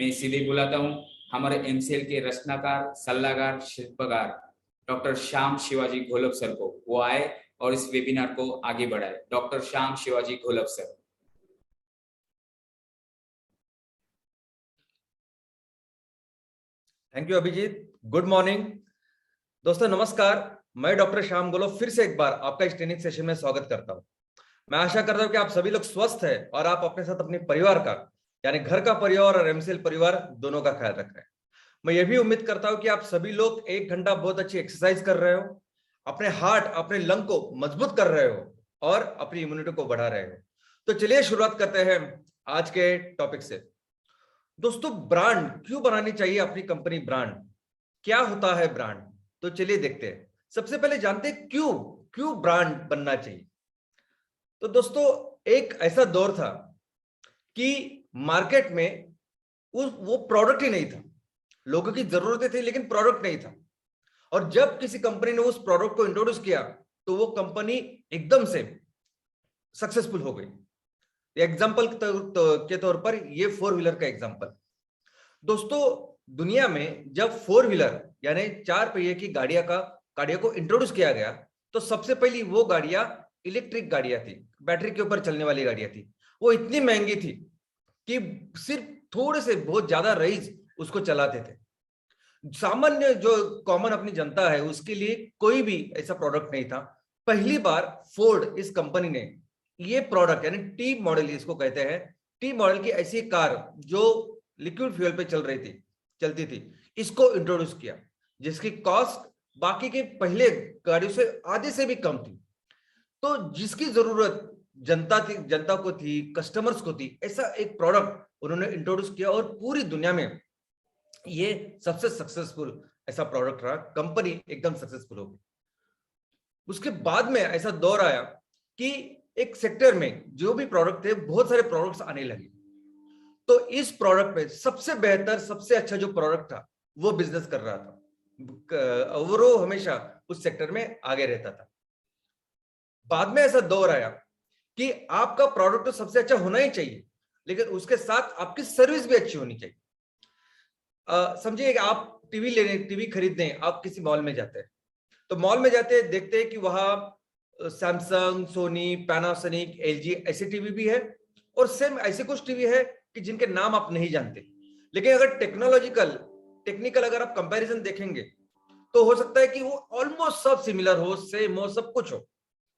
मैं सीधे बुलाता हूँ हमारे एमसीएल के रचनाकार, सलाहकार, शिल्पकार डॉक्टर श्याम शिवाजी घोलप सर को। वो आए और इस वेबिनार को आगे बढ़ाए। Doctor Shyam Shivaji Gholap sir. Thank you Abhijit. Good morning दोस्तों, नमस्कार। मैं डॉक्टर श्याम घोलप फिर से एक बार आपका इस ट्रेनिंग सेशन में स्वागत करता हूं। मैं आशा करता हूं कि आप सभी लोग स्वस्थ हैं और आप अपने साथ अपने परिवार का, यानी घर का परिवार और एमसीएल परिवार दोनों का ख्याल रख रहे हैं। मैं ये भी उम्मीद करता हूं कि आप सभी लोग 1 घंटा बहुत अच्छी एक्सरसाइज कर रहे हो, अपने हार्ट, अपने लंग को मजबूत कर रहे हो और अपनी इम्यूनिटी को बढ़ा रहे हो। तो चलिए शुरुआत करते हैं आज के टॉपिक से। दोस्तों, ब्रांड क्यों बनानी चाहिए अपनी कंपनी? ब्रांड क्या होता है? ब्रांड तो चलिए देखते हैं। सबसे पहले जानते हैं क्यों क्यों ब्रांड बनना चाहिए। तो दोस्तों, एक ऐसा दौर था कि मार्केट में वो प्रोडक्ट ही नहीं था। लोगों की जरूरतें थी लेकिन प्रोडक्ट नहीं था। और जब किसी कंपनी ने उस प्रोडक्ट को इंट्रोड्यूस किया तो वो कंपनी एकदम से सक्सेसफुल हो गई। एग्जाम्पल के तौर पर ये 4 व्हीलर का एग्जाम्पल। दोस्तों, दुनिया में जब 4 व्हीलर यानी 4 पहिए की गाड़ियां को इंट्रोड्यूस किया गया तो सबसे पहली वो गाड़ियां इलेक्ट्रिक गाड़ियां थी, बैटरी के ऊपर चलने वाली गाड़ियां थी। वो इतनी महंगी थी कि सिर्फ थोड़े से बहुत ज्यादा रईस उसको चलाते थे। सामान्य जो कॉमन अपनी जनता है उसके लिए कोई भी ऐसा प्रोडक्ट नहीं था। पहली बार फोर्ड इस कंपनी ने ये प्रोडक्ट यानी टी मॉडल, इसको कहते हैं टी मॉडल की ऐसी कार जो लिक्विड फ्यूल पे चलती थी, इसको इंट्रोड्यूस किया, जिसकी कॉस्ट बाकी के पहले गाड़ियों से आधे से भी कम थी। तो जिसकी जरूरत जनता को थी, कस्टमर्स को थी, ऐसा एक प्रोडक्ट उन्होंने इंट्रोड्यूस किया और पूरी दुनिया में ये सबसे सक्सेसफुल ऐसा प्रोडक्ट रहा। कंपनी एकदम सक्सेसफुल हो गई। उसके बाद में ऐसा दौर आया कि एक सेक्टर में जो भी प्रोडक्ट थे, बहुत सारे प्रोडक्ट्स आने लगे। तो इस प्रोडक्ट में सबसे बेहतर, सबसे अच्छा जो प्रोडक्ट था वो बिजनेस कर रहा था और वो हमेशा उस सेक्टर में आगे रहता था। बाद में ऐसा दौर आया कि आपका प्रोडक्ट तो सबसे अच्छा होना ही चाहिए, लेकिन उसके साथ आपकी सर्विस भी अच्छी होनी चाहिए। समझिए आप टीवी खरीदने आप किसी मॉल में जाते हैं, तो मॉल में जाते हैं, देखते हैं कि वहां सैमसंग, सोनी, पैनासोनिक, एलजी ऐसे टीवी भी है और सेम ऐसे कुछ टीवी है कि जिनके नाम आप नहीं जानते। लेकिन अगर टेक्निकल अगर आप कंपैरिजन देखेंगे तो हो सकता है कि वो ऑलमोस्ट सब सिमिलर हो, सेम हो, सब कुछ हो,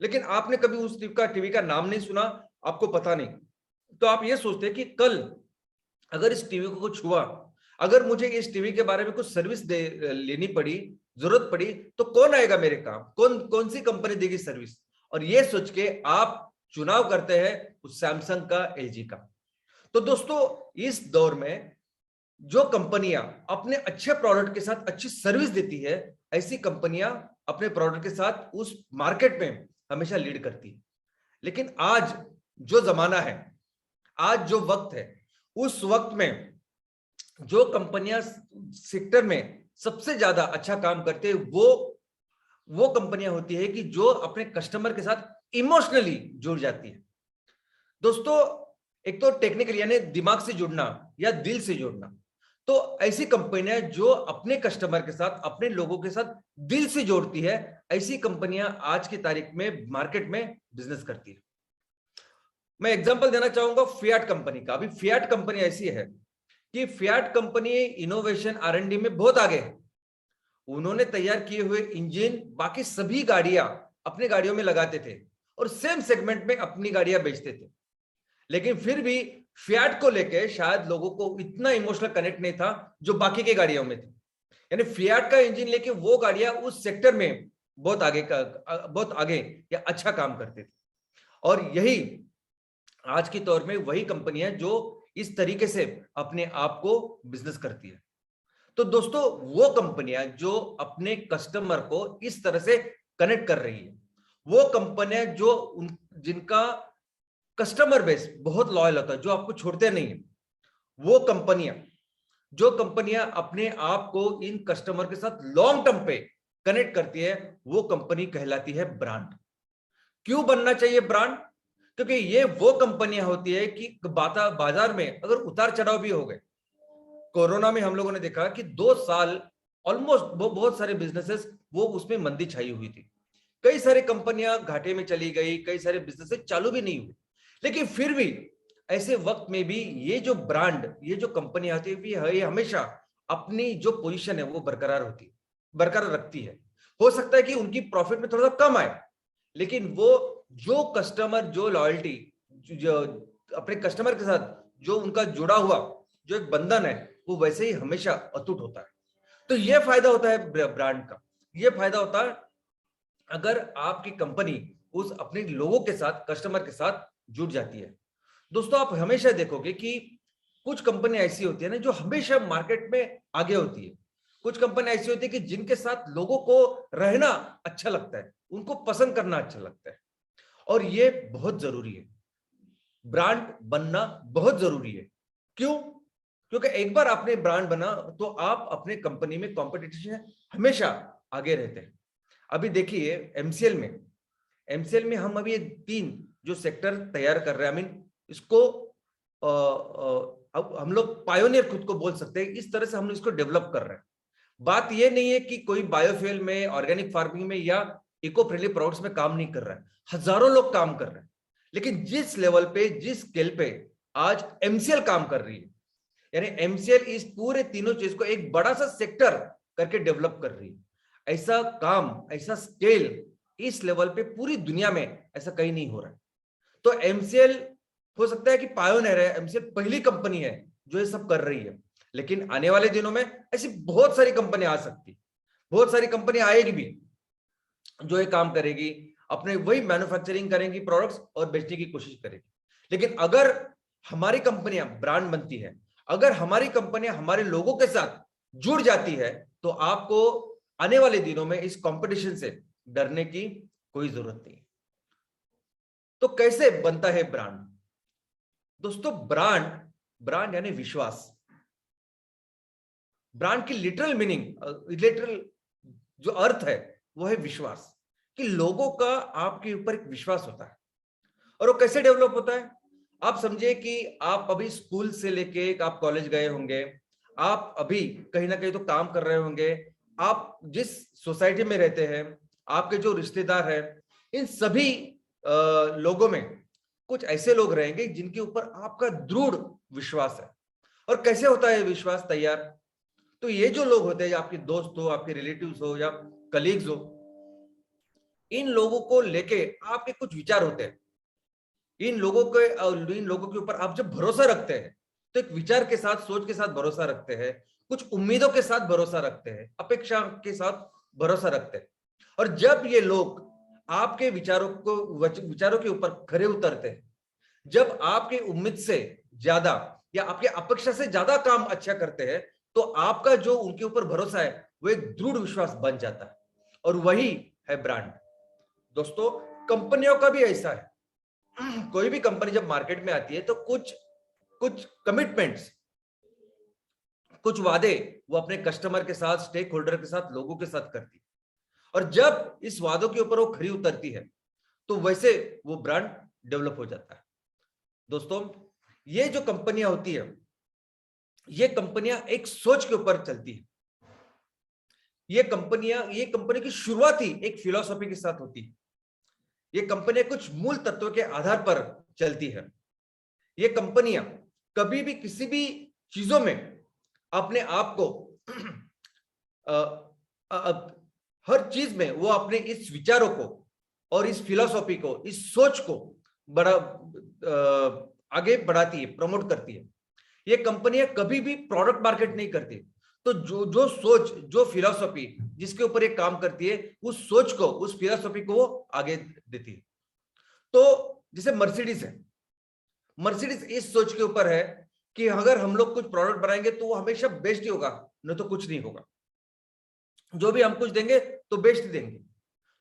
लेकिन आपने कभी उस टीवी का नाम नहीं सुना, आपको पता नहीं। तो आप ये सोचते हैं कि कल अगर इस टीवी को कुछ हुआ, अगर मुझे इस टीवी के बारे में कुछ सर्विस लेनी पड़ी, जरूरत पड़ी, तो कौन आएगा मेरे काम? कौन सी कंपनी देगी सर्विस? और ये सोच के आप चुनाव करते हैं उस सैमसंग का, एलजी का। तो दोस्तों, इस दौर में जो कंपनियां अपने अच्छे प्रोडक्ट के साथ अच्छी सर्विस देती है, ऐसी कंपनियां अपने प्रोडक्ट के साथ उस मार्केट में हमेशा लीड करती है। लेकिन आज जो जमाना है, आज जो वक्त है, उस वक्त में जो कंपनियां सेक्टर में सबसे ज्यादा अच्छा काम करते हैं वो कंपनियां होती है कि जो अपने कस्टमर के साथ इमोशनली जुड़ जाती है। दोस्तों, एक तो टेक्निकल यानी दिमाग से जुड़ना या दिल से जुड़ना, तो ऐसी कंपनियां जो अपने कस्टमर के साथ, अपने लोगों के साथ दिल से जोड़ती है, ऐसी कंपनियां आज की तारीख में मार्केट में बिजनेस करती है। मैं एग्जांपल देना चाहूंगा फियाट कंपनी का। अभी फियाट कंपनी ऐसी है कि फियाट कंपनी इनोवेशन R&D में बहुत आगे है। उन्होंने तैयार किए हुए इंजन बाकी सभी गाड़ियां अपनी गाड़ियों में लगाते थे और सेम सेगमेंट में अपनी गाड़ियां बेचते थे। लेकिन फिर भी फियाट को लेके शायद लोगों को इतना इमोशनल कनेक्ट नहीं था जो बाकी के गाड़ियों में थी। यानी फियाट का इंजन लेके वो गाड़ियां उस सेक्टर में बहुत आगे या अच्छा काम करते थे। और यही आज के दौर में वही कंपनियां जो इस तरीके से अपने आप को बिजनेस करती है। तो दोस्तों, वो कंपनियां जो अपने कस्टमर को इस तरह से कनेक्ट कर रही है, वो कंपनियां जिनका कस्टमर बेस बहुत लॉयल होता है, जो आपको छोड़ते नहीं है, वो कंपनियां अपने आप को इन कस्टमर के साथ लॉन्ग टर्म पे कनेक्ट करती है, वो कंपनी कहलाती है ब्रांड। क्यों बनना चाहिए ब्रांड? क्योंकि ये वो कंपनियां होती है कि बाजार में अगर उतार चढ़ाव भी हो गए, कोरोना में हम लोगों ने देखा कि 2 साल ऑलमोस्ट बहुत सारे बिजनेसेस वो उसमें मंदी छाई हुई थी। कई सारी कंपनियां घाटे में चली गई, कई सारे बिजनेसेस चालू भी नहीं हुए। लेकिन फिर भी ऐसे वक्त में भी ये जो ब्रांड, ये जो कंपनी आती है, ये हमेशा अपनी जो पोजीशन है वो बरकरार रखती है। हो सकता है कि उनकी प्रॉफिट में थोड़ा सा कम आए, लेकिन वो जो कस्टमर, जो लॉयल्टी, जो अपने कस्टमर के साथ जो उनका जुड़ा हुआ जो एक बंधन है, वो वैसे ही हमेशा अटूट होता है। तो ये फायदा होता है ब्रांड का। ये फायदा होता है अगर आपकी कंपनी उस अपने लोगों के साथ, कस्टमर के साथ जुड़ जाती है। दोस्तों, आप हमेशा देखोगे कि कुछ कंपनी ऐसी होती है ना जो हमेशा मार्केट में आगे होती है। कुछ कंपनी ऐसी होती है कि जिनके साथ लोगों को रहना अच्छा लगता है, उनको पसंद करना अच्छा लगता है, और ये बहुत जरूरी है। ब्रांड बनना बहुत जरूरी है। क्यों? क्योंकि एक बार आपने ब्रांड बना तो आप अपने कंपनी में कंपटीशन हमेशा आगे रहते हैं। अभी देखिए एमसीएल में हम अभी 3 जो सेक्टर तैयार कर रहे हैं, आई मीन इसको अब हम लोग पायोनियर खुद को बोल सकते हैं। इस तरह से हम इसको डेवलप कर रहे हैं। बात ये नहीं है कि कोई बायोफ्यूल में, ऑर्गेनिक फार्मिंग में या इको फ्रेंडली प्रोडक्ट्स में काम नहीं कर रहा है। हजारों लोग काम कर रहे हैं, लेकिन जिस लेवल पे, जिस स्केल पे आज एमसीएल काम कर रही है, यानी एमसीएल इस पूरे तीनों चीज को एक बड़ा सा सेक्टर करके डेवलप कर रही है। ऐसा काम, ऐसा स्केल इस लेवल पे पूरी दुनिया में ऐसा कहीं नहीं हो रहा है। तो एमसीएल हो सकता है कि पायोनियर है, एमसीएल पहली कंपनी है जो ये सब कर रही है, लेकिन आने वाले दिनों में ऐसी बहुत सारी कंपनी आ सकती, बहुत सारी कंपनी आएगी भी जो ये काम करेगी, अपने वही मैन्युफैक्चरिंग करेंगी प्रोडक्ट्स और बेचने की कोशिश करेगी। लेकिन अगर हमारी कंपनियां ब्रांड बनती है, अगर हमारी कंपनियां हमारे लोगों के साथ जुड़ जाती है, तो आपको आने वाले दिनों में इस कंपटीशन से डरने की कोई जरूरत नहीं। तो कैसे बनता है ब्रांड? दोस्तों, ब्रांड यानी विश्वास। ब्रांड की लिटरल मीनिंग, लिटरल जो अर्थ है वो है विश्वास, कि लोगों का आपके ऊपर एक विश्वास होता है। और वो कैसे डेवलप होता है? आप समझिए कि आप अभी स्कूल से लेके आप कॉलेज गए होंगे, आप अभी कहीं ना कहीं तो काम कर रहे होंगे, आप जिस सोसाइटी में रहते हैं, आपके जो रिश्तेदार हैं, इन सभी लोगों में कुछ ऐसे लोग रहेंगे जिनके ऊपर आपका दृढ़ विश्वास है। और कैसे होता है विश्वास तैयार? तो ये जो लोग होते हैं, आपके दोस्त हो, आपके रिलेटिव्स हो या कलीग्स हो, इन लोगों को लेके आपके कुछ विचार होते हैं। इन लोगों के ऊपर आप जब भरोसा रखते हैं, तो एक विचार के साथ, सोच के साथ भरोसा रखते हैं, कुछ उम्मीदों के साथ भरोसा रखते हैं, अपेक्षा के साथ भरोसा रखते हैं। और जब ये लोग आपके विचारों के ऊपर खरे उतरते हैं, जब आपके उम्मीद से ज्यादा या आपके अपेक्षा से ज्यादा काम अच्छा करते हैं, तो आपका जो उनके ऊपर भरोसा है वो एक दृढ़ विश्वास बन जाता है, और वही है ब्रांड। दोस्तों, कंपनियों का भी ऐसा है। कोई भी कंपनी जब मार्केट में आती है तो कुछ कमिटमेंट्स, कुछ वादे वो अपने कस्टमर के साथ, स्टेक होल्डर के साथ, लोगों के साथ करती है। और जब इस वादों के ऊपर वो खरी उतरती है, तो वैसे वो ब्रांड डेवलप हो जाता है। दोस्तों, ये जो कंपनियां होती है, ये कंपनियां एक सोच के ऊपर चलती है। ये कंपनी की शुरुआत ही एक फिलॉसफी के साथ होती है। ये कंपनियां कुछ मूल तत्वों के आधार पर चलती है। ये कंपनियां कभी भी किसी भी चीजों में अपने आप को हर चीज में वो अपने इस विचारों को और इस फिलॉसफी को, इस सोच को आगे बढ़ाती है, प्रमोट करती है। ये कंपनियां कभी भी प्रोडक्ट मार्केट नहीं करती। तो जो सोच, जो फिलॉसफी जिसके ऊपर ये काम करती है, उस सोच को, उस फिलॉसफी को वो आगे देती है। तो जैसे मर्सिडीज है, मर्सिडीज इस सोच के ऊपर है कि अगर हम लोग कुछ प्रोडक्ट बनाएंगे तो वो हमेशा बेस्ट ही होगा, नहीं तो कुछ नहीं होगा। जो भी हम कुछ देंगे तो बेस्ट ही देंगे।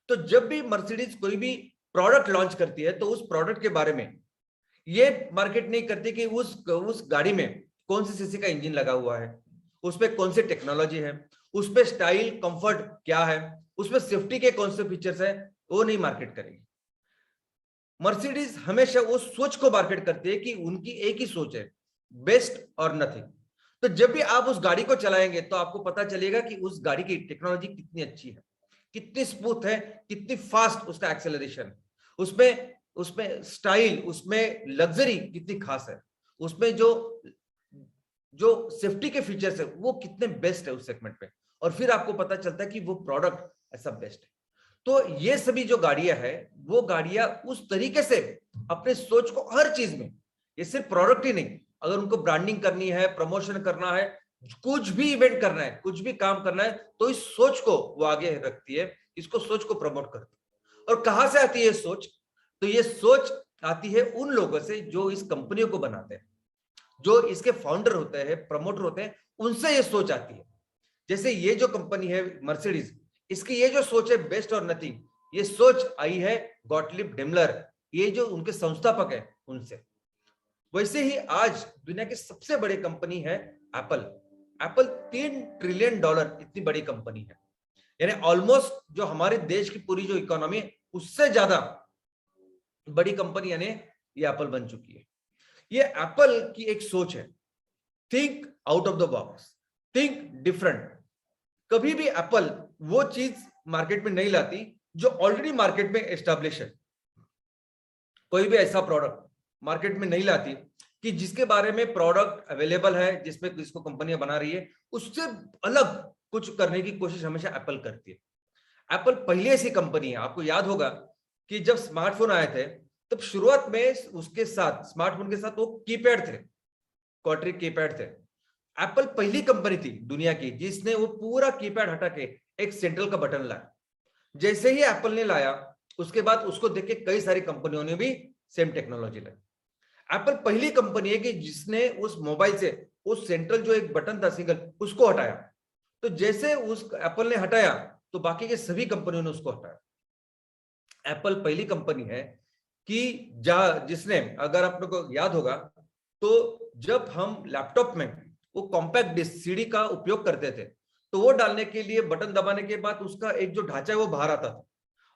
तो जब भी मर्सिडीज कोई भी प्रोडक्ट लॉन्च करती है, तो उस प्रोडक्ट के बारे में ये मार्केट नहीं करती कि उस गाड़ी में कौन सी सीसी का इंजन लगा हुआ है, उसमें कौन सी टेक्नोलॉजी है, उसमें स्टाइल, कंफर्ट क्या है, उसमें सेफ्टी के कौन से फीचर्स है, वो नहीं मार्केट करेगी। मर्सिडीज हमेशा उस सोच को मार्केट करती है कि उनकी एक ही सोच है, बेस्ट और नथिंग। तो जब भी आप उस गाड़ी को चलाएंगे तो आपको पता चलेगा कि उस गाड़ी की टेक्नोलॉजी कितनी अच्छी है, कितनी स्मूथ है, कितनी फास्ट उसका एक्सेलरेशन, उसमें उसमें स्टाइल, उसमें लग्जरी कितनी खास है, उसमें जो जो सेफ्टी के फीचर्स है वो कितने बेस्ट है उस सेगमेंट पे, और फिर आपको पता चलता है कि वो प्रोडक्ट ऐसा बेस्ट है। तो ये सभी जो गाड़ियां है वो गाड़ियां उस तरीके से अपने सोच को हर चीज में, ये सिर्फ प्रोडक्ट ही नहीं, अगर उनको ब्रांडिंग करनी है, प्रमोशन करना है, कुछ भी इवेंट करना है, कुछ भी काम करना है, तो इस सोच को वो आगे रखती है, इसको सोच को प्रमोट करती है। और कहां से आती है ये सोच? तो ये सोच आती है उन लोगों से जो इस कंपनियों को बनाते हैं, जो इसके फाउंडर होते हैं, प्रमोटर होते हैं, उनसे ये सोच आती है। जैसे ये जो कंपनी है मर्सिडीज, इसकी ये जो सोच है बेस्ट और नथिंग, ये सोच आई है गॉटलिब डेमलर, ये जो उनके संस्थापक है उनसे। वैसे ही आज दुनिया की सबसे बड़ी कंपनी है एप्पल। एप्पल $3 ट्रिलियन इतनी बड़ी कंपनी है, यानी ऑलमोस्ट जो हमारे देश की पूरी जो इकोनॉमी है उससे ज्यादा बड़ी कंपनी यानी ये एप्पल बन चुकी है। ये एप्पल की एक सोच है, think out of the box, think different. कभी भी एप्पल वो चीज मार्केट में नहीं लाती जो ऑलरेडी मार्केट में एस्टैब्लिश है। कोई भी ऐसा प्रोडक्ट मार्केट में नहीं लाती कि जिसके बारे में प्रोडक्ट अवेलेबल है, जिसमें जिसको कंपनियां बना रही है, उससे अलग कुछ करने की कोशिश हमेशा एप्पल करती है। एप्पल पहले ऐसी कंपनी है, आपको याद होगा कि जब स्मार्टफोन आए थे तब शुरुआत में उसके साथ, स्मार्टफोन के साथ वो कीपैड थे, क्वार्टरिक कीपैड थे। एप्पल पहली कंपनी थी दुनिया की जिसने वो पूरा कीपैड हटा के एक सेंट्रल का बटन लाया। जैसे ही एप्पल ने लाया उसके बाद उसको देख के कई सारी कंपनियों ने भी सेम टेक्नोलॉजी लाई। एप्पल पहली कंपनी है कि जिसने उस मोबाइल से उस सेंट्रल जो एक बटन था सिंगल, उसको हटाया। तो जैसे उस एप्पल ने हटाया तो बाकी के सभी कंपनियों ने उसको हटाया। एप्पल पहली कंपनी है कि जिसने, अगर आप लोग को याद होगा तो जब हम लैपटॉप में वो कॉम्पैक्ट डिस्क सीडी का उपयोग करते थे तो वो डालने के लिए बटन दबाने के बाद उसका एक जो ढांचा है वो बाहर आता था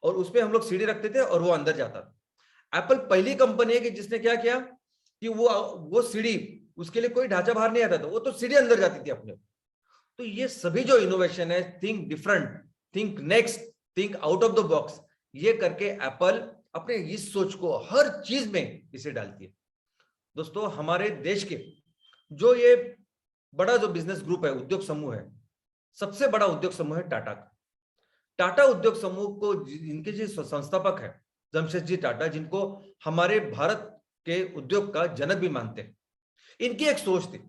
और उसमें हम लोग सीडी रखते थे और वो अंदर जाता था। एप्पल पहली कंपनी है कि जिसने क्या किया कि वो सीडी, उसके लिए कोई ढांचा बाहर नहीं आता था, वो तो सीडी अंदर जाती थी अपने। तो ये सभी जो इनोवेशन है, think different, think next, think out of the box, ये करके एप्पल अपने इस सोच को हर चीज में इसे डालती है। दोस्तों हमारे देश के जो ये बड़ा जो बिजनेस ग्रुप है, उद्योग समूह है, सबसे बड़ा उद्योग समूह है टाटा का। टाटा उद्योग समूह को इनके जो संस्थापक है जमशेदजी टाटा, जिनको हमारे भारत के उद्योग का जनक भी मानते हैं, इनकी एक सोच थी,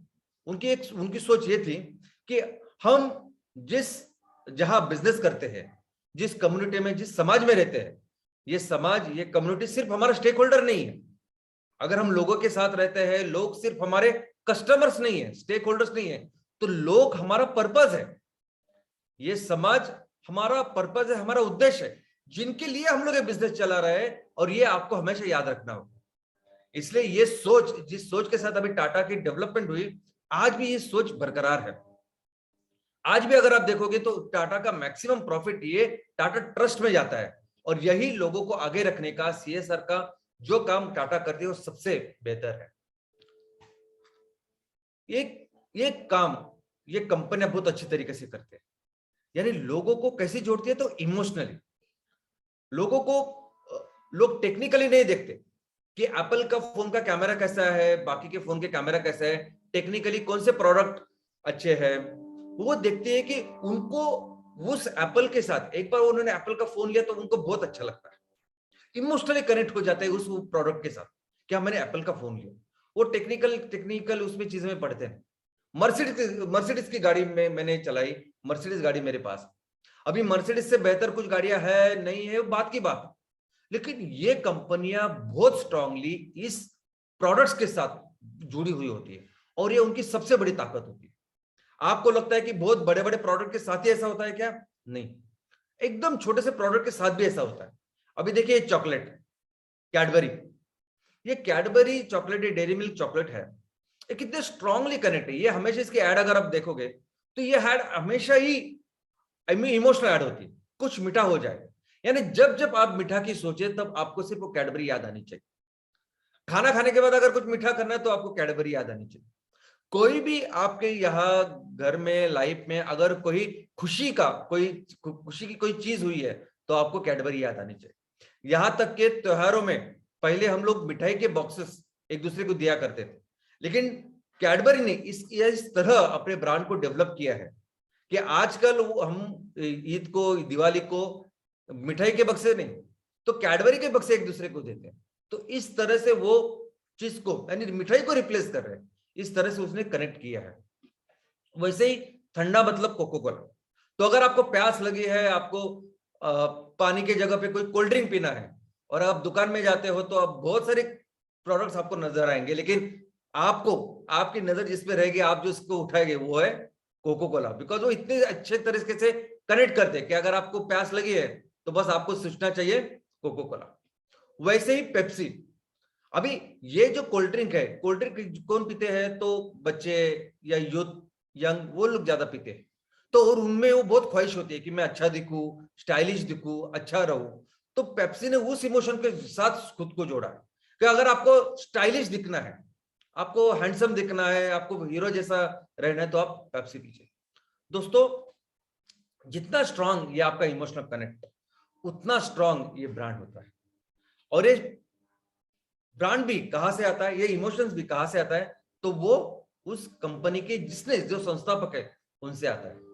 उनकी सोच ये थी कि हम जहां बिजनेस करते हैं, जिस कम्युनिटी में, जिस समाज में रहते हैं, ये समाज, ये कम्युनिटी सिर्फ हमारा स्टेक होल्डर नहीं है। अगर हम लोगों के साथ रहते हैं, लोग सिर्फ हमारे कस्टमर्स नहीं है, स्टेक होल्डर्स नहीं है, तो लोग हमारा पर्पस है। ये समाज हमारा पर्पस है, हमारा उद्देश्य है, जिनके लिए हम लोग ये बिजनेस चला रहे हैं, और ये आपको हमेशा याद रखना होगा। इसलिए ये सोच, जिस सोच के साथ अभी टाटा की डेवलपमेंट हुई, आज भी ये सोच बरकरार है। आज भी अगर आप देखोगे तो टाटा का मैक्सिमम प्रॉफिट ये टाटा ट्रस्ट में जाता है, और यही लोगों को आगे रखने का, सीएसआर का जो काम टाटा करती है वो सबसे बेहतर है। ये काम ये कंपनियां बहुत अच्छी तरीके से करते हैं, यानी लोगों को कैसे जोड़ती है, तो इमोशनली। लोगों को लोग टेक्निकली नहीं देखते कि एप्पल का फोन का कैमरा कैसा है, बाकी के फोन के कैमरा कैसा है, टेक्निकली कौन से प्रोडक्ट अच्छे हैं। वो देखते हैं कि उनको उस एप्पल के साथ, एक बार उन्होंने एप्पल का फोन लिया तो उनको बहुत अच्छा लगता है, इमोशनली कनेक्ट हो जाते हैं उस प्रोडक्ट के साथ, क्या मैंने एप्पल का फोन लिया। वो टेक्निकल उसमें चीजें में पढ़ते हैं। मर्सिडीज की गाड़ी में मैंने चलाई, मर्सिडीज गाड़ी मेरे पास, अभी मर्सिडीज से बेहतर कुछ गाड़ियां है नहीं है, बात की बात, लेकिन ये कंपनियां बहुत स्ट्रांगली इस प्रोडक्ट्स के साथ जुड़ी हुई होती है, और ये उनकी सबसे बड़ी ताकत होती है। आपको लगता है कि बहुत बड़े बड़े प्रोडक्ट के साथ ही ऐसा होता है क्या? नहीं, एकदम छोटे से प्रोडक्ट के साथ भी ऐसा होता है। अभी देखिए चॉकलेट, कैडबरी, ये कैडबरी चॉकलेट, ये डेयरी मिल्क चॉकलेट है, ये कितने स्ट्रांगली कनेक्ट है। ये हमेशा इसके ऐड अगर आप देखोगे तो ये ऐड हमेशा ही इमोशनल ऐड होती है, कुछ मीठा हो जाए, यानी जब जब आप मीठा की सोचे तब आपको सिर्फ वो कैडबरी याद आनी चाहिए। खाना खाने के बाद अगर कुछ मीठा करना है तो आपको कैडबरी याद आनी चाहिए। कोई भी आपके यहाँ घर में लाइफ में अगर कोई खुशी की कोई चीज हुई है तो आपको कैडबरी याद आनी चाहिए। यहाँ तक के त्योहारों में पहले हम लोग मिठाई के बॉक्सेस एक दूसरे को दिया करते थे, लेकिन कैडबरी ने इस तरह अपने ब्रांड को डेवलप किया है कि आजकल हम ईद को, दिवाली को मिठाई के बक्से नहीं तो कैडबरी के बक्से एक दूसरे को देते हैं। तो इस तरह से वो चीज को यानी मिठाई को रिप्लेस कर रहे हैं, इस तरह से उसने कनेक्ट किया है। वैसे ही ठंडा मतलब कोको कोला। तो अगर आपको प्यास लगी है, आपको पानी की जगह पे कोई कोल्ड ड्रिंक पीना है और आप दुकान में जाते हो तो आप बहुत सारे प्रोडक्ट्स आपको नजर आएंगे, लेकिन आपको आपकी नजर जिस पे रहेगी, आप जो इसको उठाएंगे वो है कोको कोला, बिकॉज वो इतने अच्छे तरीके से कनेक्ट करते हैं कि अगर आपको प्यास लगी है तो बस आपको सोचना चाहिए कोको कोला। वैसे ही पेप्सी। अभी ये जो कोल्ड ड्रिंक है, कोल्ड ड्रिंक कौन पीते हैं? तो बच्चे या यूथ, यंग, वो लोग ज्यादा पीते हैं। तो और उनमें वो बहुत ख्वाहिश होती है कि मैं अच्छा दिखूं, स्टाइलिश दिखूं, अच्छा रहूं। तो पेप्सी ने उस इमोशन के साथ खुद को जोड़ा है कि अगर आपको स्टाइलिश दिखना है, आपको हैंडसम दिखना है, आपको हीरो जैसा रहना है, तो आप पेप्सी पीजिए। दोस्तों, जितना स्ट्रांग ये आपका इमोशनल कनेक्ट, उतना स्ट्रांग ये ब्रांड होता है। और ये ब्रांड भी कहां से आता है, ये इमोशंस भी कहां से आता है? तो वो उस कंपनी के जिसने जो संस्थापक है उनसे आता है।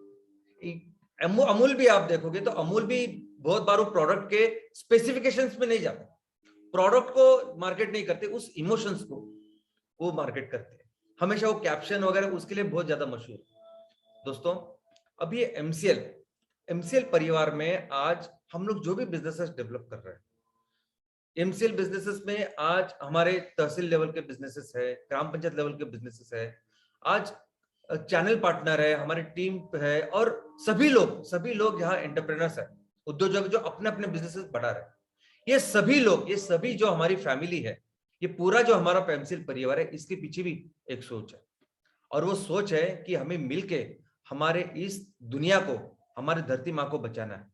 अमूल भी आप देखोगे तो अमूल भी बहुत बार वो प्रोडक्ट के स्पेसिफिकेशंस में नहीं जाते, प्रोडक्ट को मार्केट नहीं करते, उस इमोशंस को वो मार्केट करते हैं। हमेशा वो कैप्शन वगैरह उसके लिए बहुत ज्यादा मशहूर है। दोस्तों, अब ये एमसीएल परिवार में आज हम लोग जो भी बिजनेसेस डेवलप कर रहे हैं, एमसीएल बिजनेसेस में आज हमारे तहसील लेवल के बिजनेसेस है, ग्राम पंचायत लेवल के बिजनेसेस है, आज चैनल पार्टनर है, हमारी टीम है, और सभी लोग यहाँ एंटरप्रेनर्स है, उद्योजक जो अपने अपने बिजनेसेस बढ़ा रहे हैं। ये सभी जो हमारी फैमिली है, ये पूरा जो हमारा एमसीएल परिवार है, इसके पीछे भी एक सोच है, और वो सोच है कि हमें मिलके हमारे इस दुनिया को, हमारी धरती माँ को बचाना है।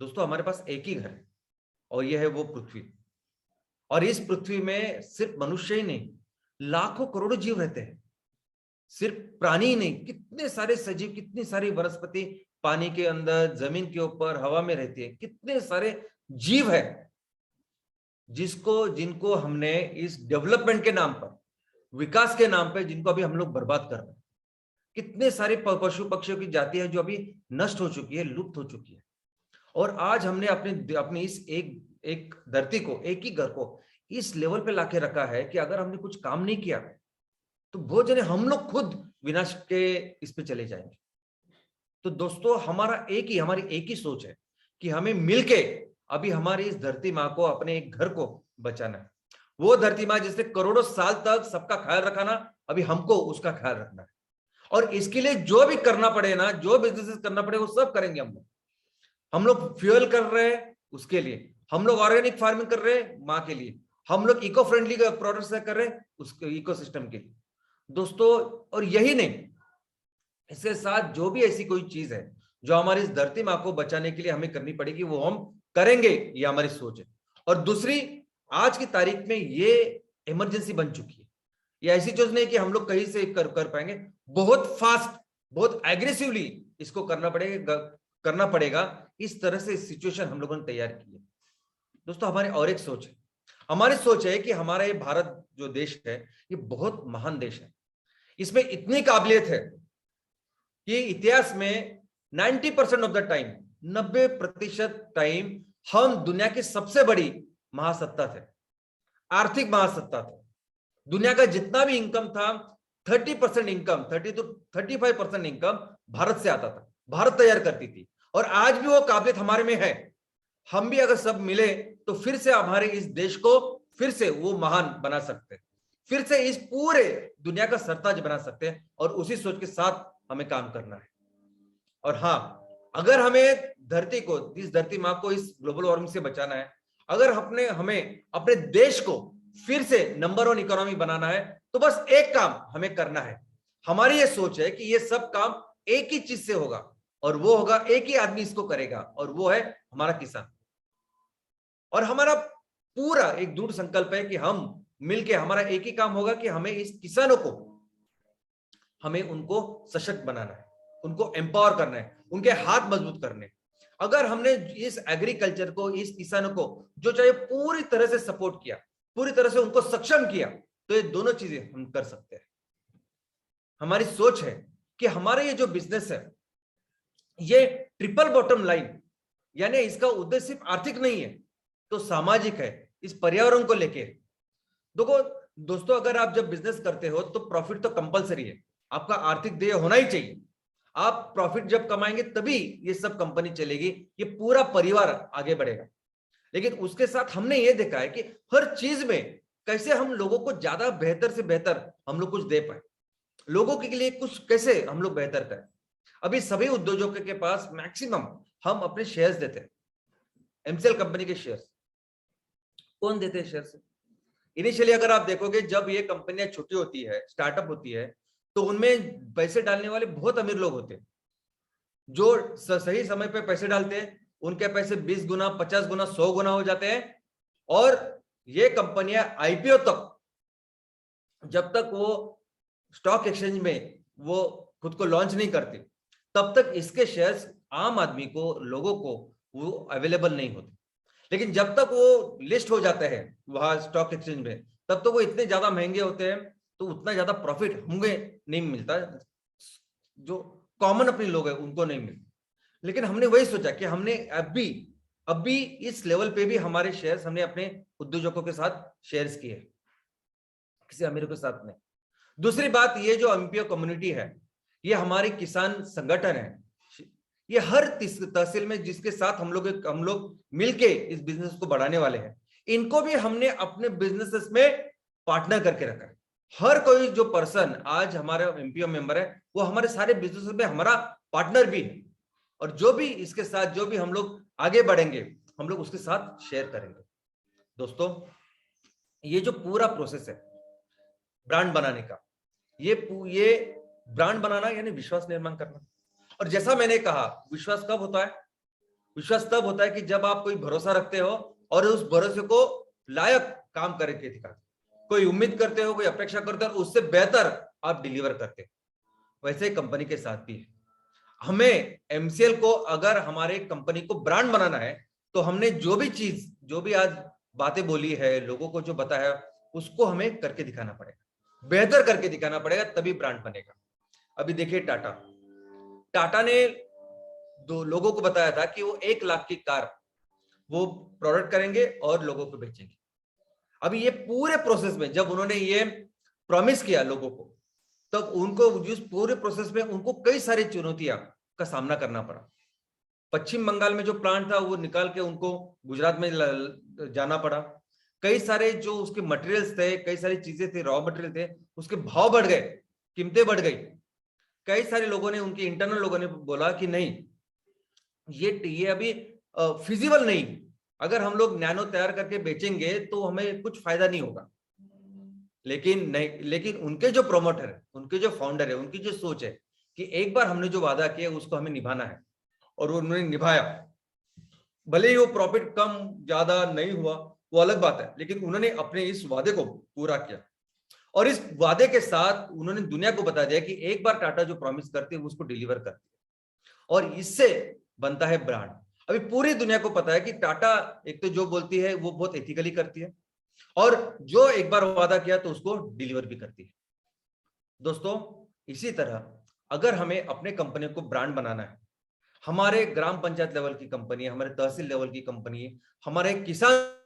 दोस्तों, हमारे पास एक ही घर है और यह है वो पृथ्वी। और इस पृथ्वी में सिर्फ मनुष्य ही नहीं, लाखों करोड़ों जीव रहते हैं। सिर्फ प्राणी ही नहीं, कितने सारे सजीव, कितनी सारी वनस्पति पानी के अंदर, जमीन के ऊपर, हवा में रहती है, कितने सारे जीव है जिनको हमने इस डेवलपमेंट के नाम पर, विकास के नाम पर, जिनको अभी हम लोग बर्बाद कर रहे हैं। कितने सारे पशु पक्षियों की जाति है जो अभी नष्ट हो चुकी है, लुप्त हो चुकी है। और आज हमने अपनी इस एक धरती को, एक ही घर को इस लेवल पे लाके रखा है कि अगर हमने कुछ काम नहीं किया तो बहुत जने हम लोग खुद विनाश के इस पे चले जाएंगे। तो दोस्तों, हमारी एक ही सोच है कि हमें मिलके अभी हमारी इस धरती माँ को, अपने एक घर को बचाना है। वो धरती माँ जिसने करोड़ों साल तक सबका ख्याल रखा ना, अभी हमको उसका ख्याल रखना है। और इसके लिए जो भी करना पड़े ना, जो बिजनेस करना पड़े, वो सब करेंगे हम लोग फ्यूल कर रहे हैं उसके लिए, हम लोग ऑर्गेनिक फार्मिंग कर रहे हैं माँ के लिए, हम लोग इको फ्रेंडली प्रोडक्ट्स कर रहे हैं उसके इकोसिस्टम के लिए। दोस्तों, और यही नहीं, इसके साथ जो भी ऐसी कोई चीज है जो हमारी इस धरती माँ को बचाने के लिए हमें करनी पड़ेगी, वो हम करेंगे, ये हमारी सोच है। और दूसरी, आज की तारीख में ये इमरजेंसी बन चुकी है। ये ऐसी चीज नहीं कि हम लोग कहीं से कर पाएंगे, बहुत फास्ट, बहुत एग्रेसिवली इसको करना पड़ेगा। इस तरह से सिचुएशन हम लोगों ने तैयार की है। दोस्तों, हमारी और एक सोच है, हमारी सोच है कि हमारा ये भारत जो देश है, ये बहुत महान देश है। इसमें इतनी काबिलियत है कि इतिहास में 90% ऑफ द टाइम, 90% टाइम हम दुनिया की सबसे बड़ी महासत्ता थे, आर्थिक महासत्ता थे। दुनिया का जितना भी इनकम था, 30% इनकम, 30 to 35% इनकम भारत से आता था, भारत तैयार करती थी। और आज भी वो काबिलियत हमारे में है। हम भी अगर सब मिले तो फिर से हमारे इस देश को फिर से वो महान बना सकते हैं, फिर से इस पूरे दुनिया का सरताज बना सकते हैं। और उसी सोच के साथ हमें काम करना है। और हाँ, अगर हमें धरती को, इस धरती माँ को इस ग्लोबल वार्मिंग से बचाना है, अगर हमें अपने देश को फिर से नंबर 1 इकोनॉमी बनाना है, तो बस एक काम हमें करना है। हमारी ये सोच है कि ये सब काम एक ही चीज से होगा, और वो होगा, एक ही आदमी इसको करेगा, और वो है हमारा किसान। और हमारा पूरा एक दृढ़ संकल्प है कि हम मिलके, हमारा एक ही काम होगा कि हमें इस किसानों को हमें उनको सशक्त बनाना है, उनको एम्पावर करना है, उनके हाथ मजबूत करने हैं। अगर हमने इस एग्रीकल्चर को, इस किसानों को जो चाहे पूरी तरह से सपोर्ट किया, पूरी तरह से उनको सक्षम किया, तो ये दोनों चीजें हम कर सकते हैं। हमारी सोच है कि हमारे ये जो बिजनेस है ये ट्रिपल बॉटम लाइन, यानी इसका उद्देश्य सिर्फ आर्थिक नहीं है, तो सामाजिक है, इस पर्यावरण को लेके। देखो दोस्तों, अगर आप जब बिजनेस करते हो तो प्रॉफिट तो कंपलसरी है, आपका आर्थिक ध्येय होना ही चाहिए। आप प्रॉफिट जब कमाएंगे तभी ये सब कंपनी चलेगी, ये पूरा परिवार आगे बढ़ेगा। लेकिन उसके साथ हमने ये देखा है कि हर चीज में कैसे हम लोगों को ज्यादा बेहतर से बेहतर हम लोग कुछ दे पाए, लोगों के लिए कुछ कैसे हम लोग बेहतर करें। अभी सभी उद्योजकों के पास मैक्सिमम हम अपने शेयर्स देते हैं, एमसीएल कंपनी के शेयर्स। कौन देते हैं शेयर्स? इनिशियली अगर आप देखोगे, जब ये कंपनियां छोटी होती है, स्टार्टअप होती है, तो उनमें पैसे डालने वाले बहुत अमीर लोग होते हैं। जो सही समय पे पैसे डालते हैं उनके पैसे 20 गुना, 50 गुना, 100 गुना हो जाते हैं। और ये कंपनियां आईपीओ तक, जब तक वो स्टॉक एक्सचेंज में वो खुद को लॉन्च नहीं करती, तब तक इसके शेयर्स आम आदमी को, लोगों को वो अवेलेबल नहीं होते। लेकिन जब तक वो लिस्ट हो जाते हैं वहां स्टॉक एक्सचेंज में, तब तो वो इतने ज्यादा महंगे होते हैं, तो उतना ज्यादा प्रॉफिट होंगे नहीं मिलता, जो कॉमन अपने लोग हैं उनको नहीं मिलता। लेकिन हमने वही सोचा कि हमने अभी इस लेवल पे भी हमारे शेयर्स हमने अपने उद्योजकों के साथ शेयर्स किए, किसी अमीरों के साथ नहीं। दूसरी बात, ये जो एमपीओ कम्युनिटी है, ये हमारे किसान संगठन है, ये हर तहसील में जिसके साथ हम लोग मिलके इस बिजनेस को बढ़ाने वाले हैं, इनको भी हमने अपने बिजनेसेस में पार्टनर करके रखा है। हर कोई जो पर्सन आज हमारा एमपीओ मेंबर है, वो हमारे सारे बिजनेस में हमारा पार्टनर भी है। और जो भी इसके साथ, जो भी हम लोग आगे बढ़ेंगे, हम लोग उसके साथ शेयर करेंगे। दोस्तों, ये जो पूरा प्रोसेस है ब्रांड बनाने का, ये ब्रांड बनाना यानी विश्वास निर्माण करना। और जैसा मैंने कहा, विश्वास कब होता है? विश्वास तब होता है कि जब आप कोई भरोसा रखते हो और उस भरोसे को लायक काम करके दिखाते, कोई उम्मीद करते हो, कोई अपेक्षा करते हो, उससे बेहतर आप डिलीवर करते हो। वैसे ही कंपनी के साथ भी है। हमें एमसीएल को, अगर हमारे कंपनी को ब्रांड बनाना है, तो हमने जो भी आज बातें बोली है, लोगों को जो बताया, उसको हमें करके दिखाना पड़ेगा, बेहतर करके दिखाना पड़ेगा, तभी ब्रांड बनेगा। अभी देखिए, टाटा ने दो लोगों को बताया था कि वो 1 लाख की कार वो प्रोडक्ट करेंगे और लोगों को बेचेंगे। अभी ये पूरे प्रोसेस में जब उन्होंने ये प्रॉमिस किया लोगों को, तब उनको जिस पूरे प्रोसेस में उनको कई सारी चुनौतियां का सामना करना पड़ा। पश्चिम बंगाल में जो प्लांट था वो निकाल के उनको गुजरात में जाना पड़ा। कई सारे जो उसके मटेरियल्स थे, कई सारी चीजें थी, रॉ मटेरियल थे, उसके भाव बढ़ गए, कीमतें बढ़ गई। कई सारे लोगों ने, उनके इंटरनल लोगों ने बोला कि नहीं, ये अभी फिजिबल नहीं, अगर हम लोग नैनो तैयार करके बेचेंगे तो हमें कुछ फायदा नहीं होगा। लेकिन उनके जो प्रोमोटर है, उनके जो फाउंडर है, उनकी जो सोच है कि एक बार हमने जो वादा किया उसको हमें निभाना है, और उन्होंने निभाया। भले ही वो प्रॉफिट कम ज्यादा नहीं हुआ, वो अलग बात है, लेकिन उन्होंने अपने इस वादे को पूरा किया। और इस वादे के साथ उन्होंने दुनिया को बता दिया कि एक बार टाटा जो प्रॉमिस करती है उसको डिलीवर करती है, और इससे बनता है ब्रांड। अभी पूरी दुनिया को पता है कि टाटा एक तो जो बोलती है वो बहुत एथिकली करती है, और जो एक बार वादा किया तो उसको डिलीवर भी करती है। दोस्तों, इसी तरह अगर हमें अपने कंपनी को ब्रांड बनाना है, हमारे ग्राम पंचायत लेवल की कंपनी है, हमारे तहसील लेवल की कंपनी है, हमारे किसान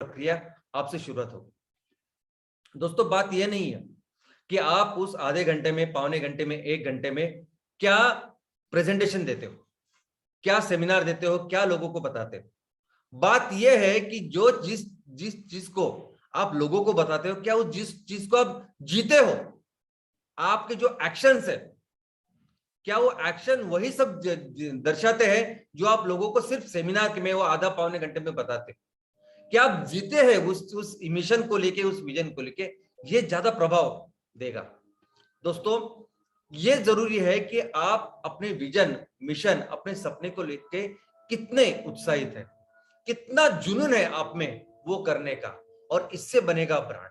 प्रक्रिया आपसे शुरुआत होगी। दोस्तों, बात यह नहीं है कि आप उस आधे घंटे में, पौने घंटे में, 1 घंटे में क्या प्रेजेंटेशन देते हो, क्या सेमिनार देते हो, क्या लोगों को बताते हो। बात यह है कि जो जिस चीज को आप लोगों को बताते हो, क्या वो जिस चीज को आप जीते हो, आपके जो एक्शंस है, क्या वो एक्शन वही सब दर्शाते हैं जो आप लोगों को सिर्फ सेमिनार में वो आधा पौने घंटे में बताते हैं। क्या आप जीते हैं उस मिशन को लेके, उस विजन को लेके, ये ज्यादा प्रभाव देगा। दोस्तों, ये जरूरी है कि आप अपने विजन, मिशन, अपने सपने को लेके कितने उत्साहित हैं, कितना जुनून है आप में वो करने का, और इससे बनेगा ब्रांड।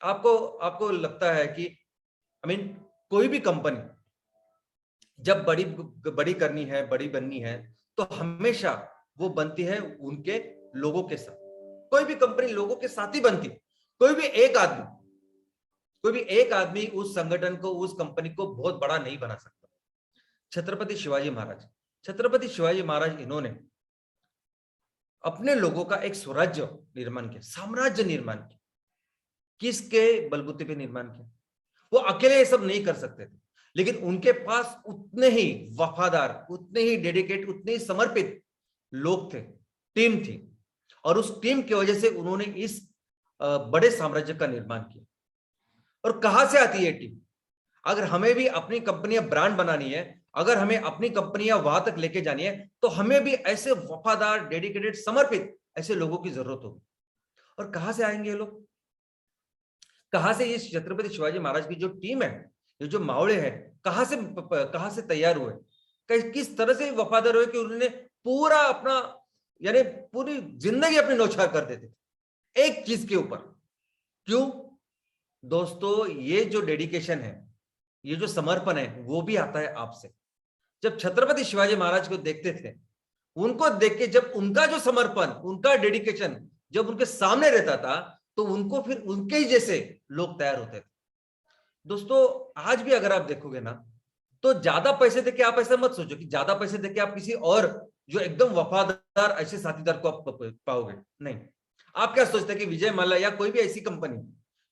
आपको आपको लगता है कि कोई भी कंपनी जब बड़ी बड़ी करनी है, बड़ी बननी है, तो हमेशा वो बनती है उनके लोगों के साथ। कोई भी कंपनी लोगों के साथ ही बनती है। कोई भी एक आदमी उस संगठन को, उस कंपनी को बहुत बड़ा नहीं बना सकता। छत्रपति शिवाजी महाराज इन्होंने अपने लोगों का एक स्वराज्य निर्माण किया, साम्राज्य निर्माण किया। किसके बलबूते पे निर्माण किया? वो अकेले ये सब नहीं कर सकते थे, लेकिन उनके पास उतने ही वफादार, उतने ही डेडिकेट, उतने ही समर्पित लोग थे, टीम थी, और उस टीम की वजह से उन्होंने इस बड़े साम्राज्य का निर्माण किया। और कहां से आती है टीम? अगर हमें भी अपनी कंपनियां ब्रांड बनानी है, अगर हमें अपनी कंपनियां वहां तक लेके जानी है, तो हमें भी ऐसे वफादार, डेडिकेटेड, समर्पित ऐसे लोगों की जरूरत होगी। और कहां से आएंगे ये लोग? कहां से ये छत्रपति शिवाजी महाराज की जो टीम है, ये जो मावड़े हैं, कहां से तैयार हुए, किस तरह से वफादार हुए कि उन्होंने पूरा अपना, यानी पूरी जिंदगी अपनी न्यौछावर कर देते थे एक चीज के ऊपर। क्यों दोस्तों? ये जो डेडिकेशन है, ये जो समर्पण है, वो भी आता है आपसे। जब छत्रपति शिवाजी महाराज को देखते थे, उनको देख के जब उनका जो समर्पण, उनका डेडिकेशन जब उनके सामने रहता था, तो उनको फिर उनके ही जैसे लोग तैयार होते थे। दोस्तों आज भी अगर आप देखोगे ना, तो ज्यादा पैसे देके आप ऐसा मत सोचो कि ज्यादा पैसे देके आप किसी और जो एकदम वफादार ऐसे साथीदार को आप पाओगे। नहीं, आप क्या सोचते हैं कि विजय माल्या या कोई भी ऐसी कंपनी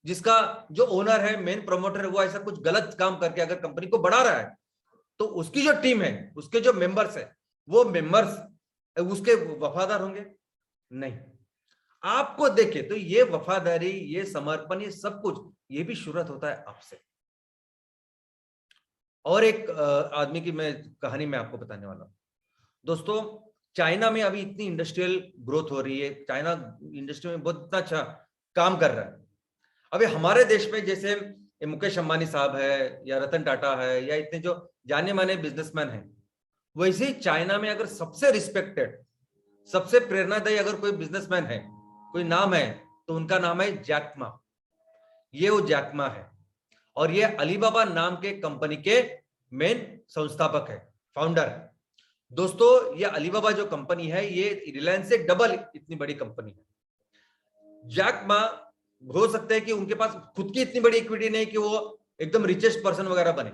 जिसका जो ओनर है, मेन प्रमोटर है, वो ऐसा कुछ गलत काम करके अगर कंपनी को बढ़ा रहा है, तो उसकी जो टीम है, उसके जो मेंबर्स है, वो मेंबर्स उसके वफादार होंगे? नहीं। आपको देखे तो ये वफादारी, ये समर्पण, ये सब कुछ, ये भी शुरुआत होता है आपसे। और एक आदमी की मैं कहानी में आपको बताने वाला हूं। दोस्तों चाइना में अभी इतनी इंडस्ट्रियल ग्रोथ हो रही है, चाइना इंडस्ट्री में बहुत अच्छा काम कर रहा है। अभी हमारे देश में जैसे मुकेश अंबानी साहब है, या रतन टाटा है, या इतने जो जाने माने बिजनेसमैन हैं, वैसे ही चाइना में अगर सबसे रिस्पेक्टेड, सबसे प्रेरणादायी अगर कोई बिजनेसमैन है, कोई नाम है, तो उनका नाम है जैक मा। ये वो जैक मा है, और ये अलीबाबा नाम के कंपनी के मेन संस्थापक है, फाउंडर है। दोस्तों ये अलीबाबा जो कंपनी है, ये रिलायंस से डबल इतनी बड़ी कंपनी है। जैक मा हो सकता है कि उनके पास खुद की इतनी बड़ी इक्विटी नहीं कि वो एकदम रिचेस्ट पर्सन वगैरह बने,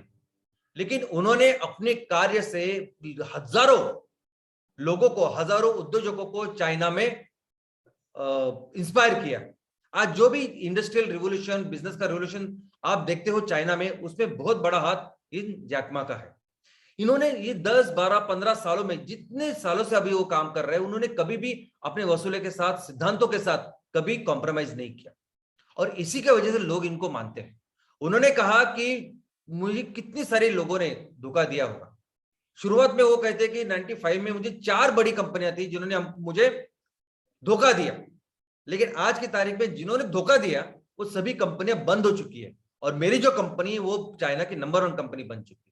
लेकिन उन्होंने अपने कार्य से हजारों लोगों को, हजारों उद्योजकों को चाइना में इंस्पायर किया। आज जो भी इंडस्ट्रियल रिवोल्यूशन, बिजनेस का रिवोल्यूशन आप देखते हो चाइना में, उसमें बहुत बड़ा हाथ इन जैक मा का है। इन्होंने ये 10, 12, 15 सालों में, जितने सालों से अभी वो काम कर रहे हैं, उन्होंने कभी भी अपने वसूले के साथ, सिद्धांतों के साथ कभी कॉम्प्रोमाइज नहीं किया, और इसी के वजह से लोग इनको मानते हैं। उन्होंने कहा कि मुझे कितनी सारे लोगों ने धोखा दिया होगा। शुरुआत में वो कहते कि 95 में मुझे 4 बड़ी कंपनियां थी जिन्होंने मुझे धोखा दिया, लेकिन आज की तारीख में जिन्होंने धोखा दिया वो सभी कंपनियां बंद हो चुकी है, और मेरी जो कंपनी है वो चाइना की नंबर 1 कंपनी बन चुकी है।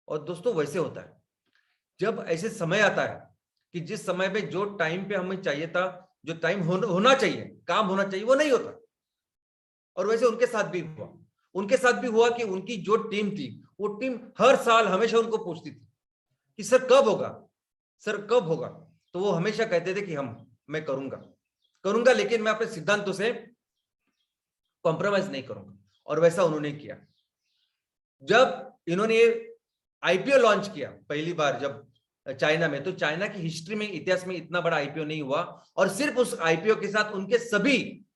और दोस्तों वैसे होता है, जब ऐसे समय आता है कि जिस समय पे जो टाइम पे हमें चाहिए था, जो टाइम होना चाहिए, काम होना चाहिए, वो नहीं होता। और वैसे उनके साथ भी हुआ। उनके साथ भी हुआ कि उनकी जो टीम थी, वो टीम हर साल हमेशा उनको पूछती थी कि सर कब होगा, सर कब होगा। तो वो हमेशा कहते थे कि मैं करूंगा, लेकिन मैं अपने सिद्धांतों से कॉम्प्रोमाइज नहीं करूंगा। और वैसा उन्होंने किया। जब इन्होंने आईपीओ लॉन्च किया पहली बार जब चाइना में, तो चाइना की हिस्ट्री में, इतिहास में इतना बड़ा आईपीओ नहीं हुआ, और सिर्फ उस आईपीओ के साथ उनके सभी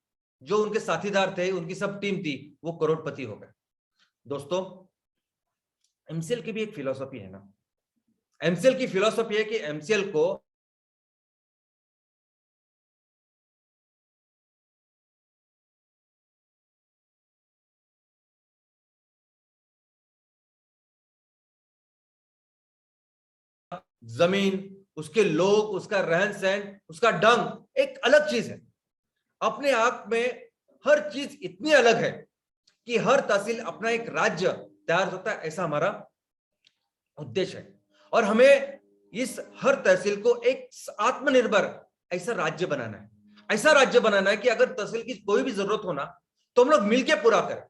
जो उनके साथीदार थे, उनकी सब टीम थी, वो करोड़पति हो गए। दोस्तों एमसीएल की भी एक फिलॉसफी है ना। एमसीएल की फिलॉसफी है कि एमसीएल को जमीन, उसके लोग, उसका रहन सहन, उसका ढंग एक अलग चीज है। अपने आप में हर चीज इतनी अलग है कि हर तहसील अपना एक राज्य तैयार होता है, ऐसा हमारा उद्देश्य है। और हमें इस हर तहसील को एक आत्मनिर्भर ऐसा राज्य बनाना है, ऐसा राज्य बनाना है कि अगर तहसील की कोई भी जरूरत हो ना तो हम लोग मिलकर पूरा करें।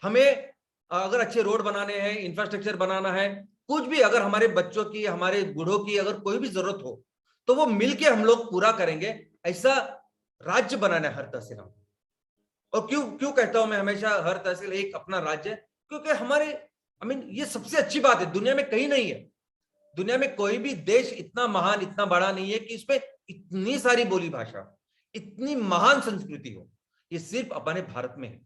हमें अगर अच्छे रोड बनाने हैं, इंफ्रास्ट्रक्चर बनाना है, कुछ भी अगर हमारे बच्चों की, हमारे बूढ़ों की अगर कोई भी जरूरत हो तो वो मिलके हम लोग पूरा करेंगे, ऐसा राज्य बनाना है हर तहसील में। और क्यों क्यों कहता हूं मैं हमेशा हर तहसील एक अपना राज्य, क्योंकि हमारे ये सबसे अच्छी बात है, दुनिया में कहीं नहीं है। दुनिया में कोई भी देश इतना महान, इतना बड़ा नहीं है कि इसमें इतनी सारी बोली भाषा, इतनी महान संस्कृति हो। ये सिर्फ अपने भारत में है।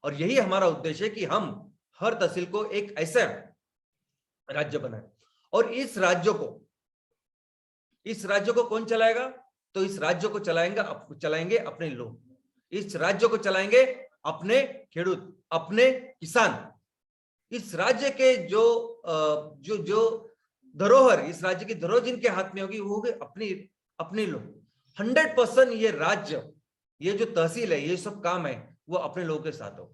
और यही हमारा उद्देश्य है कि हम हर तहसील को एक ऐसा राज्य बनाए। और इस राज्य को कौन चलाएगा? तो इस राज्य को चलाएंगे अपने लोग, इस राज्य को चलाएंगे अपने खेडूत, अपने किसान। इस राज्य के जो धरोहर, इस राज्य की धरोहर जिनके हाथ में होगी वो होंगे अपने लोग। 100% ये राज्य, ये जो तहसील है, ये सब काम है वो अपने लोगों के साथ हो।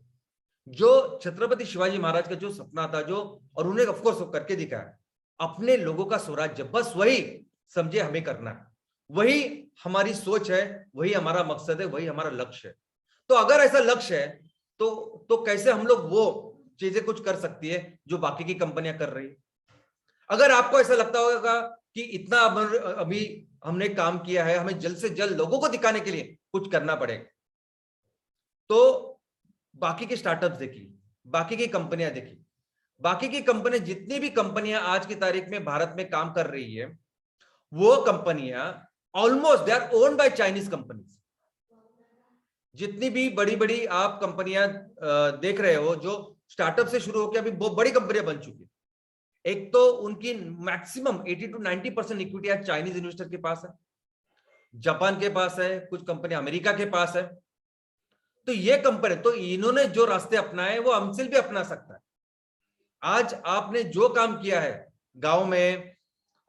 जो छत्रपति शिवाजी महाराज का जो सपना था, जो और उन्हें ऑफ कोर्स करके दिखाया, अपने लोगों का स्वराज्य, बस वही समझे हमें करना है। वही हमारी सोच है, वही हमारा मकसद है, वही हमारा लक्ष्य है। तो अगर ऐसा लक्ष्य है तो कैसे हम लोग वो चीजें कुछ कर सकती है जो बाकी की कंपनियां कर रही है। अगर आपको ऐसा लगता होगा कि इतना अभी हमने काम किया है, हमें जल्द से जल्द लोगों को दिखाने के लिए कुछ करना पड़ेगा, तो बाकी के स्टार्टअप्स देखिए, बाकी की कंपनियां देखिए, बाकी की कंपनियां, जितनी भी कंपनियां आज की तारीख में भारत में काम कर रही है, वो कंपनियां almost they are owned by Chinese companies. जितनी भी बड़ी बड़ी आप कंपनियां देख रहे हो, जो स्टार्टअप से शुरू होकर अभी बहुत बड़ी कंपनियां बन चुकी है, एक तो उनकी मैक्सिमम 80 to 90% इक्विटी आज चाइनीज इन्वेस्टर के पास है, जापान के पास है, कुछ कंपनी अमेरिका के पास है। तो ये कंपनी, तो इन्होंने जो रास्ते अपनाए वो हमसे भी अपना सकता है। आज आपने जो काम किया है गांव में,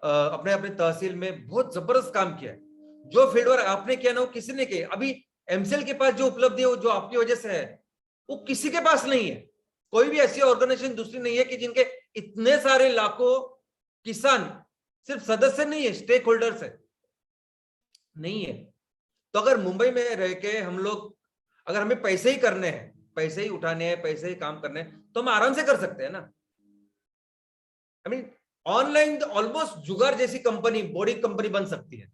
अपने अपने तहसील में, बहुत जबरदस्त काम किया है। जो फील्ड वर्क आपने किया ना वो किसी ने किया। अभी एमसीएल के पास जो उपलब्धि है, जो आपकी वजह से है, वो किसी के पास नहीं है। कोई भी ऐसी ऑर्गेनाइजेशन दूसरी नहीं है कि जिनके इतने सारे लाखों किसान, सिर्फ सदस्य नहीं है, स्टेक होल्डर्स है, नहीं है। तो अगर मुंबई में रह के हम लोग, अगर हमें पैसे ही करने हैं, पैसे ही उठाने हैं, पैसे ही काम करने हैं, तो हम आराम से कर सकते हैं ना। ऑनलाइन ऑलमोस्ट जुगाड़ जैसी कंपनी, बड़ी कंपनी बन सकती है।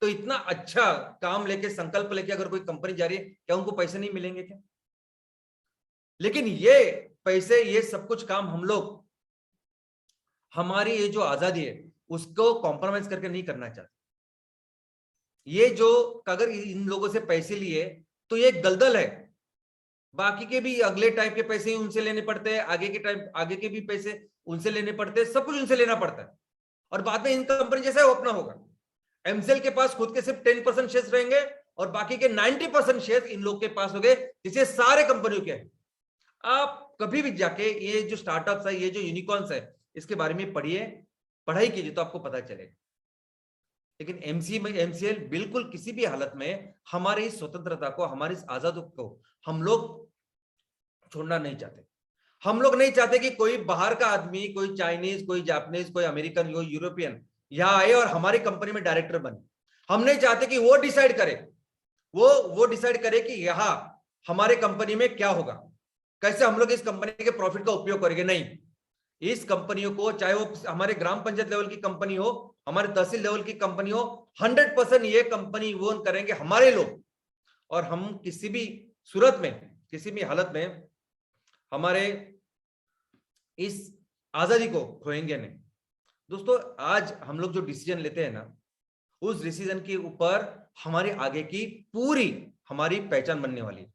तो इतना अच्छा काम लेके, संकल्प लेके अगर कोई कंपनी जा रही है, क्या उनको पैसे नहीं मिलेंगे क्या? लेकिन ये पैसे, ये सब कुछ काम हम लोग, हमारी ये जो आजादी है उसको कॉम्प्रोमाइज करके नहीं करना चाहते। ये जो अगर इन लोगों से पैसे लिए तो ये दलदल है, बाकी के भी अगले टाइप के पैसे उनसे लेने पड़ते हैं, आगे के भी पैसे उनसे लेने पड़ते हैं, सब कुछ उनसे लेना पड़ता है। और बाद में इन कंपनी जैसा वो अपना होगा। एमसेल के पास खुद के सिर्फ 10% शेयर्स रहेंगे और बाकी के 90% शेयर्स इन लोग के पास हो गए, जिसे सारे कंपनियों के। आप कभी भी जाके ये जो स्टार्टअप्स है, ये जो यूनिकॉर्न्स है, इसके बारे में पढ़िए, पढ़ाई कीजिए तो आपको पता चलेगा। लेकिन एमसीएल बिल्कुल किसी भी हालत में हमारी स्वतंत्रता को, हमारी आजादी को हम लोग छोड़ना नहीं चाहते। हम लोग नहीं चाहते कि कोई बाहर का आदमी, कोई चाइनीज, कोई जापानीज, कोई अमेरिकन, कोई यूरोपियन यहां आए और हमारी कंपनी में डायरेक्टर बने। हम नहीं चाहते कि वो डिसाइड करे, वो डिसाइड करे कि यहां हमारे कंपनी में क्या होगा, कैसे हम लोग इस कंपनी के प्रॉफिट का उपयोग करेंगे। नहीं, इस कंपनियों को, चाहे वो हमारे ग्राम पंचायत लेवल की कंपनी हो, हमारे तहसील लेवल की कंपनी हो, 100% ये कंपनी वो करेंगे हमारे लोग। और हम किसी भी सूरत में, किसी भी हालत में हमारे इस आजादी को खोएंगे नहीं। दोस्तों, आज हम लोग जो डिसीजन लेते हैं ना, उस डिसीजन के ऊपर हमारे आगे की पूरी हमारी पहचान बनने वाली है।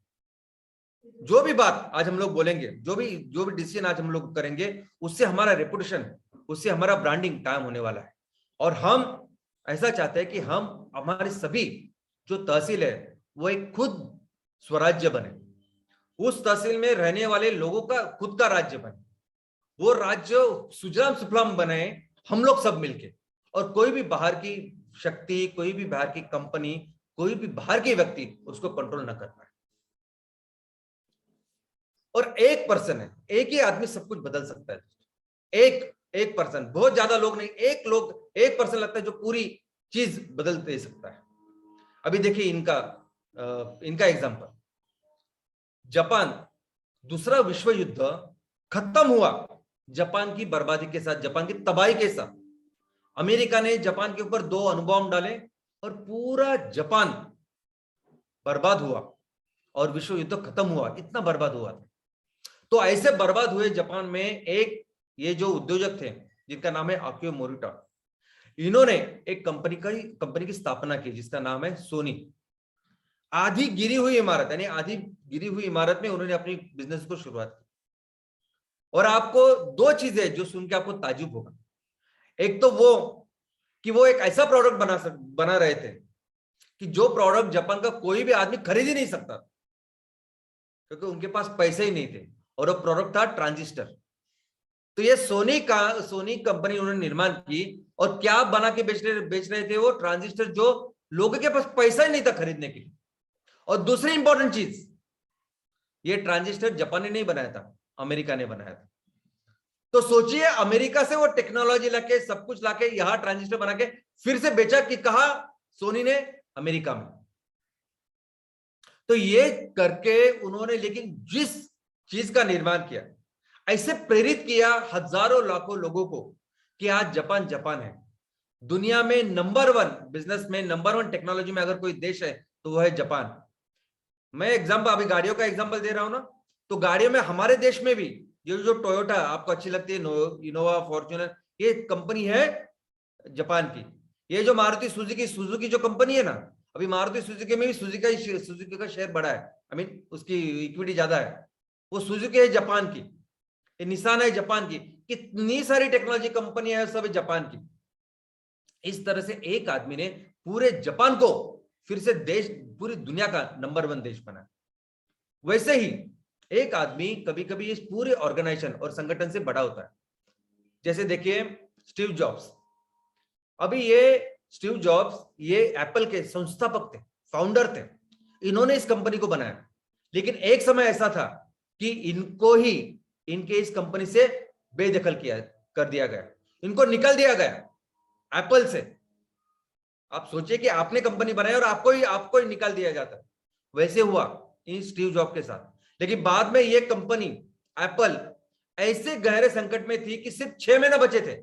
जो भी बात आज हम लोग बोलेंगे, जो भी डिसीजन आज हम लोग करेंगे, उससे हमारा रेपुटेशन, उससे हमारा ब्रांडिंग कायम होने वाला है। और हम ऐसा चाहते हैं कि हम, हमारे सभी जो तहसील है वो एक खुद स्वराज्य बने, उस तहसील में रहने वाले लोगों का खुद का राज्य बने, वो राज्य सुजलाम सुफलाम बने, हम लोग सब मिलके। और कोई भी बाहर की शक्ति, कोई भी बाहर की कंपनी, कोई भी बाहर के व्यक्ति उसको कंट्रोल न कर पाए। और एक पर्सन है, एक ही आदमी सब कुछ बदल सकता है। एक एक पर्सन, बहुत ज्यादा लोग नहीं, एक पर्सन लगता है जो पूरी चीज बदल दे सकता है। अभी देखिए इनका एग्जांपल, जापान, दूसरा विश्व युद्ध खत्म हुआ जापान की बर्बादी के साथ, जापान की तबाही के साथ। अमेरिका ने जापान के ऊपर 2 अणुबॉम्ब डाले और पूरा जापान बर्बाद हुआ और विश्व युद्ध खत्म हुआ, इतना बर्बाद हुआ था। तो ऐसे बर्बाद हुए जापान में एक ये जो उद्योजक थे जिनका नाम है आकियो मोरिटा, इन्होंने एक कंपनी की स्थापना की जिसका नाम है सोनी। आधी गिरी हुई इमारत, यानी आधी गिरी हुई इमारत में उन्होंने अपनी बिजनेस को शुरुआत की। और आपको 2 चीजें जो सुन के आपको ताजुब होगा, एक तो वो कि वो एक ऐसा प्रोडक्ट बना रहे थे कि जो प्रोडक्ट जापान का कोई भी आदमी खरीद ही नहीं सकता क्योंकि उनके पास पैसे ही नहीं थे, और वो प्रोडक्ट था ट्रांजिस्टर। तो ये सोनी कंपनी उन्होंने निर्माण की, और क्या बना के बेच रहे थे वो ट्रांजिस्टर जो लोगों के पास पैसा ही नहीं था खरीदने के लिए। और दूसरी इंपॉर्टेंट चीज, ये ट्रांजिस्टर जापान ने नहीं बनाया था, अमेरिका ने बनाया था। तो सोचिए, अमेरिका से वो टेक्नोलॉजी लाके, सब कुछ लाके यहां ट्रांजिस्टर बना के फिर से बेचा कि कहा, सोनी ने, अमेरिका में। तो ये करके उन्होंने लेकिन जिस चीज का निर्माण किया, ऐसे प्रेरित किया हजारों लाखों लोगों को कि आज जापान है। दुनिया में नंबर 1 बिजनेस में, नंबर 1 टेक्नोलॉजी में अगर कोई देश है तो वो है जापान। मैं अभी गाड़ियों का एग्जांपल दे रहा हूं ना, तो गाड़ियों में हमारे देश में भी ये जो टोयोटा आपको अच्छी लगती है, इनोवा, फॉर्च्यूनर, ये कंपनी है जापान की। ये जो मारुति सुजुकी जो कंपनी है ना, अभी मारुति सुजुकी में भी सुजुकी का शेयर बड़ा है, उसकी इक्विटी ज्यादा है। वो सुजुकी है जापान की, ये निसान है जापान की, कितनी सारी टेक्नोलॉजी कंपनी है सब जापान की। इस तरह से एक आदमी ने पूरे जापान को फिर से पूरी दुनिया का नंबर 1 देश बनाया। वैसे ही एक आदमी कभी कभी इस पूरे ऑर्गेनाइजेशन और संगठन से बड़ा होता है। जैसे देखिए स्टीव जॉब्स, अभी ये स्टीव जॉब्स ये एप्पल के संस्थापक थे, फाउंडर थे, इन्होंने इस कंपनी को बनाया। लेकिन एक समय ऐसा था कि इनको ही इनके इस कंपनी से बेदखल कर दिया गया, इनको निकल दिया गया एप्पल से। आप सोचिए कि आपने कंपनी बनाई और आपको ही निकाल दिया जाता। वैसे हुआ इन स्टीव जॉब के साथ। लेकिन बाद में ये कंपनी एप्पल ऐसे गहरे संकट में थी कि सिर्फ 6 महीने बचे थे,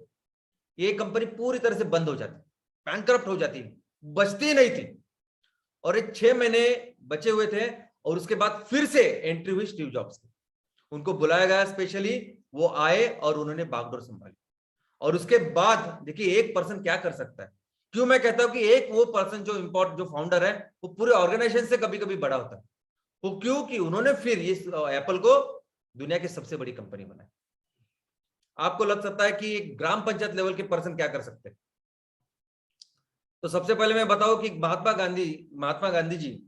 ये कंपनी पूरी तरह से बंद हो जाती, बैंकरप्ट हो जाती, बचती नहीं थी। और ये 6 महीने बचे हुए थे, और उसके बाद फिर से एंट्री हुई स्टीव जॉब्स की। उनको बुलाया गया स्पेशली, वो आए और उन्होंने बागडोर संभाली। और उसके बाद देखिए एक पर्सन क्या कर सकता है। क्यों मैं कहता हूं कि एक वो पर्सन जो फाउंडर है वो पूरे ऑर्गेनाइजेशन से कभी कभी बड़ा होता है। वो क्यों कि उन्होंने फिर इस एप्पल को दुनिया की सबसे बड़ी कंपनी बनाई। आपको लग सकता है कि ग्राम पंचायत लेवल के पर्सन क्या कर सकते हैं। तो सबसे पहले मैं बताऊं कि महात्मा गांधी जी,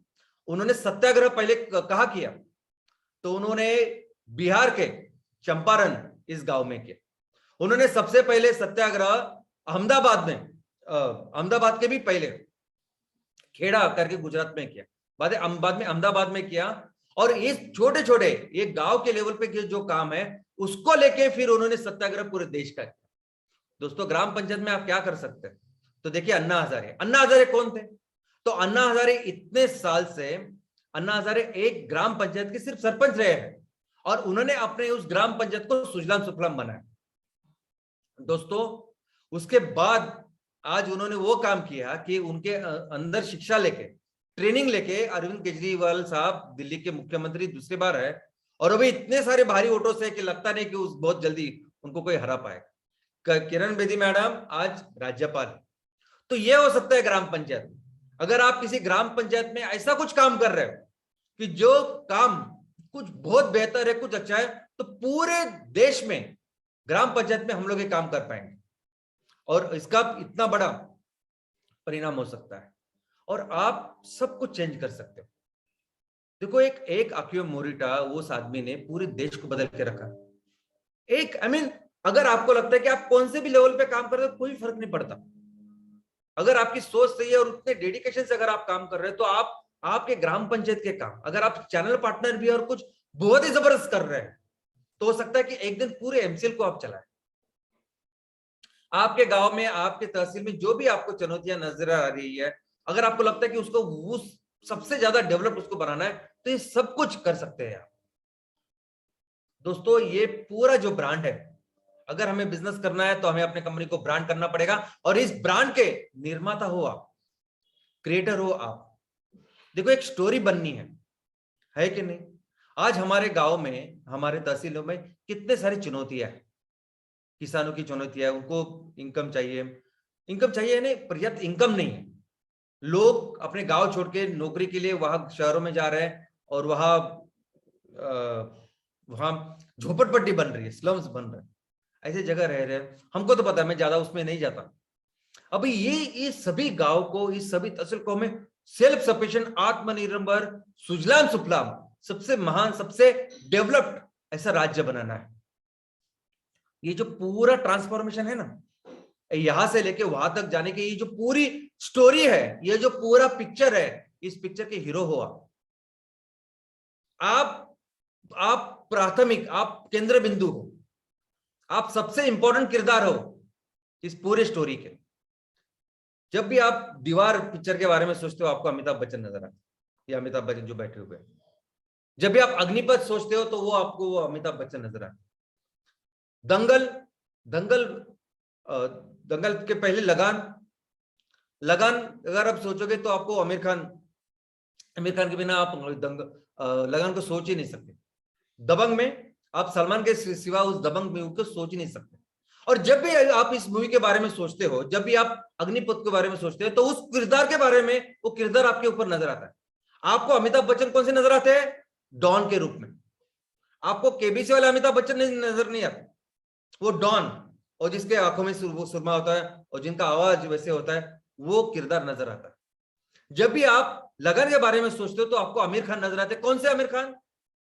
उन्होंने सत्याग्रह पहले कहाँ किया, तो उन्होंने बिहार के चंपारण इस गांव में किया। उन्होंने सबसे पहले सत्याग्रह अहमदाबाद के भी पहले खेड़ा करके गुजरात में किया, बाद में अहमदाबाद में किया। और इस छोटे छोटे ये गांव के लेवल पे जो काम है उसको लेके फिर उन्होंने सत्याग्रह पूरे देश का किया। दोस्तों ग्राम पंचायत में आप क्या कर सकते हैं, तो देखिए अन्ना हजारे कौन थे। तो अन्ना हजारे इतने साल से अन्ना हजारे एक ग्राम पंचायत के सिर्फ सरपंच रहे हैं, और उन्होंने अपने उस ग्राम पंचायत को सुजलाम सुफलाम बनाया। दोस्तों उसके बाद आज उन्होंने वो काम किया कि उनके अंदर शिक्षा लेके, ट्रेनिंग लेके अरविंद केजरीवाल साहब दिल्ली के मुख्यमंत्री दूसरी बार है, और अभी इतने सारे भारी वोटों से कि लगता नहीं कि बहुत जल्दी उनको कोई हरा पाएगा। किरण बेदी मैडम आज राज्यपाल। तो ये हो सकता है ग्राम पंचायत। अगर आप किसी ग्राम पंचायत में ऐसा कुछ काम कर रहे हो कि जो काम कुछ बहुत बेहतर है, कुछ अच्छा है, तो पूरे देश में ग्राम पंचायत में हम लोग ये काम कर पाएंगे, और इसका इतना बड़ा परिणाम हो सकता है, और आप सब कुछ चेंज कर सकते हो। देखो एक आकियो मोरिटा, उस आदमी ने पूरे देश को बदल के रखा। अगर आपको लगता है कि आप कौन से भी लेवल पे काम कर रहे हो, कोई फर्क नहीं पड़ता। अगर आपकी सोच सही है और उतने डेडिकेशन से अगर आप काम कर रहे हैं, तो आपके ग्राम पंचायत के काम, अगर आप चैनल पार्टनर भी और कुछ बहुत ही जबरदस्त कर रहे हैं, तो हो सकता है कि एक दिन पूरे एमसीएल को आप चलाएं। आपके गांव में, आपके तहसील में जो भी आपको चुनौतियां नजर आ रही है, अगर आपको लगता है कि उसको उस सबसे ज्यादा डेवलप उसको बनाना है, तो ये सब कुछ कर सकते हैं आप। दोस्तों, ये पूरा जो ब्रांड है, अगर हमें बिजनेस करना है तो हमें अपने कंपनी को ब्रांड करना पड़ेगा, और इस ब्रांड के निर्माता हो आप, क्रिएटर हो आप। देखो, एक स्टोरी बननी है कि नहीं? आज हमारे गांव में, हमारे तहसीलों में कितने सारी चुनौतियां हैं। किसानों की चुनौतियां है, उनको इनकम चाहिए नहीं, पर्याप्त इनकम नहीं है। लोग अपने गांव छोड़ के नौकरी के लिए वहां शहरों में जा रहे हैं, और वहां झोपड़पट्टी बन रही है, स्लम्स बन रहे हैं, ऐसे जगह रह रहे हैं। हमको तो पता है, मैं ज्यादा उसमें नहीं जाता। अभी ये सभी गांव को, इस सभी तहसील को हमें सेल्फ सफिशिएंट, आत्मनिर्भर, सुजलाम सुफलाम, सबसे महान, सबसे डेवलप्ड ऐसा राज्य बनाना है। ये जो पूरा ट्रांसफॉर्मेशन है ना, यहां से लेके वहां तक जाने की ये जो पूरी स्टोरी है, ये जो पूरा पिक्चर है, इस पिक्चर के हीरो हो आप प्राथमिक, आप केंद्र बिंदु हो, आप सबसे इंपॉर्टेंट किरदार हो इस पूरे स्टोरी के। जब भी आप दीवार पिक्चर के बारे में सोचते हो, आपको अमिताभ बच्चन नजर आता है, ये अमिताभ बच्चन जो बैठे हुए हैं। जब भी आप अग्निपथ सोचते हो, तो वो आपको वो अमिताभ बच्चन नजर आता है। दंगल के पहले लगान अगर आप सोचोगे तो आपको आमिर खान के बिना आप लगान को सोच ही नहीं सकते। दबंग में आप सलमान के सिवा उस दबंग मूवी को सोच ही नहीं सकते। और जब भी आप इस मूवी के बारे में सोचते हो, जब भी आप अग्निपथ के बारे में सोचते हो, तो उस किरदार के बारे में, वो किरदार आपके ऊपर नजर आता है। आपको अमिताभ बच्चन कौन से नजर आते हैं? डॉन के रूप में। आपको केबीसी वाले अमिताभ बच्चन नजर नहीं आते, वो डॉन, और जिसके आंखों में वो सुरमा होता है और जिनका आवाज वैसे होता है, वो किरदार नजर आता है। जब भी आप लगन के बारे में सोचते हो, तो आपको आमिर खान नजर आते हैं। कौन से आमिर खान?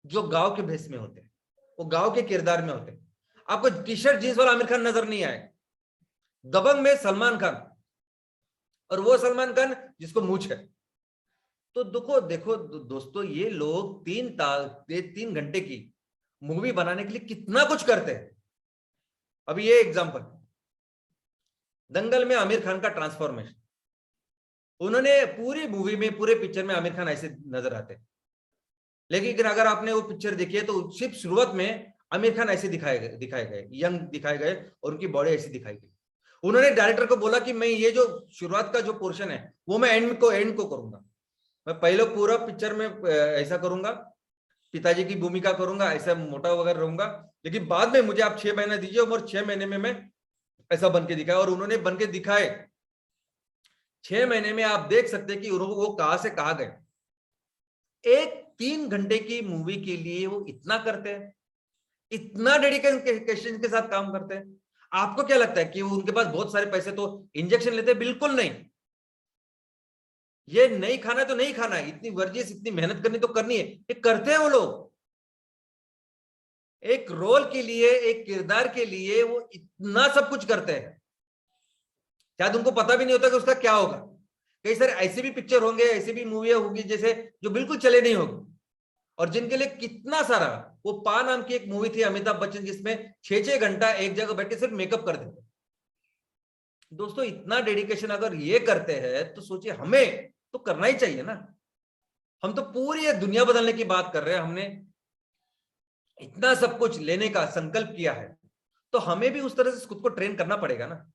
जो गांव के भेष में होते हैं, वो गांव के किरदार में होते हैं। आपको टी शर्ट जींस वाला आमिर खान नजर नहीं आएगा। दबंग में सलमान खान, और वो सलमान खान जिसको मूंछ है। तो देखो दोस्तों, ये लोग 3 घंटे की मूवी बनाने के लिए कितना कुछ करते हैं। अभी ये एग्जांपल, दंगल में आमिर खान का ट्रांसफॉर्मेशन, उन्होंने पूरी मूवी में, पूरे पिक्चर में आमिर खान ऐसे नजर आते हैं, लेकिन अगर आपने वो पिक्चर देखी है तो सिर्फ शुरुआत में आमिर खान ऐसे दिखाए गए, यंग दिखाए गए, और उनकी बॉडी ऐसी दिखाई गई। उन्होंने डायरेक्टर को बोला कि मैं ये जो शुरुआत का जो पोर्शन है, वो मैं एंड को करूंगा। मैं पहले पूरा पिक्चर में ऐसा करूंगा, पिताजी की भूमिका करूंगा, ऐसा मोटा वगैरह रहूंगा, लेकिन बाद में मुझे आप 6 महीने दीजिए, और 6 महीने में मैं ऐसा बन के दिखाया। और उन्होंने बन के दिखाए। 6 महीने में आप देख सकते हैं कि वो कहां से कहां गए। एक 3 घंटे की मूवी के लिए वो इतना करते हैं, इतना डेडिकेशन के साथ काम करते हैं। आपको क्या लगता है कि उनके पास बहुत सारे पैसे तो इंजेक्शन लेते हैं? बिल्कुल नहीं। ये नहीं खाना तो नहीं खाना है, इतनी वर्जिश, इतनी मेहनत करनी तो करनी है, ये करते हैं वो लोग। एक रोल के लिए, एक किरदार के लिए वो इतना सब कुछ करते हैं, शायद उनको पता भी नहीं होता कि उसका क्या होगा। कई सारे ऐसे भी पिक्चर होंगे, ऐसी भी मूवियां होंगी जैसे जो बिल्कुल चले नहीं होगी, और जिनके लिए कितना सारा, वो पा नाम की एक मूवी थी अमिताभ बच्चन, जिसमें 6-6 घंटा एक जगह बैठ के सिर्फ मेकअप कर देते। दोस्तों, इतना डेडिकेशन अगर ये करते हैं, तो सोचिए हमें तो करना ही चाहिए ना। हम तो पूरी दुनिया बदलने की बात कर रहे हैं, हमने इतना सब कुछ लेने का संकल्प किया है, तो हमें भी उस तरह से खुद को ट्रेन करना पड़ेगा ना।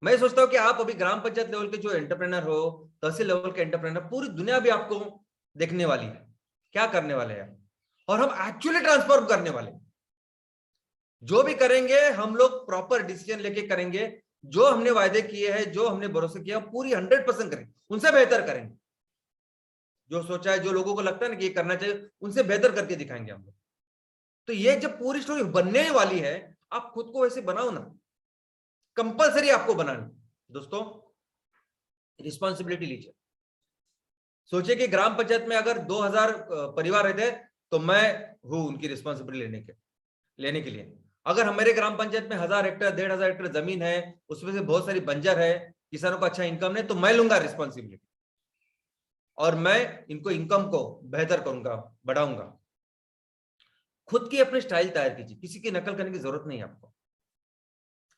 मैं सोचता हूं कि आप अभी ग्राम पंचायत लेवल के जो एंटरप्रेनर हो, तहसील लेवल के एंटरप्रेनर, पूरी दुनिया भी आपको देखने वाली है, क्या करने वाले हैं, और हम एक्चुअली ट्रांसफॉर्म करने वाले। जो भी करेंगे हम लोग प्रॉपर डिसीजन लेके करेंगे, जो हमने वायदे किए हैं, जो हमने भरोसे किया, पूरी 100% करेंगे, उनसे बेहतर करेंगे। जो सोचा है, जो लोगों को लगता है ना कि ये करना चाहिए, उनसे बेहतर करके दिखाएंगे हम लोग। तो ये जब पूरी स्टोरी बनने वाली है, आप खुद को वैसे बनाओ ना, कंपलसरी आपको बनाना। दोस्तों, रिस्पॉन्सिबिलिटी लीजिए। सोचिए कि ग्राम पंचायत में अगर 2000 परिवार रहते, तो मैं हूं उनकी रिस्पॉन्सिबिलिटी लेने के लिए। अगर हमारे ग्राम पंचायत में 1000 हेक्टेयर, 1500 हेक्टेयर जमीन है, उसमें से बहुत सारी बंजर है, किसानों को अच्छा इनकम नहीं, तो मैं लूंगा रिस्पॉन्सिबिलिटी, और मैं इनको इनकम को बेहतर करूंगा, बढ़ाऊंगा। खुद की अपनी स्टाइल तैयार कीजिए, किसी की नकल करने की जरूरत नहीं है आपको।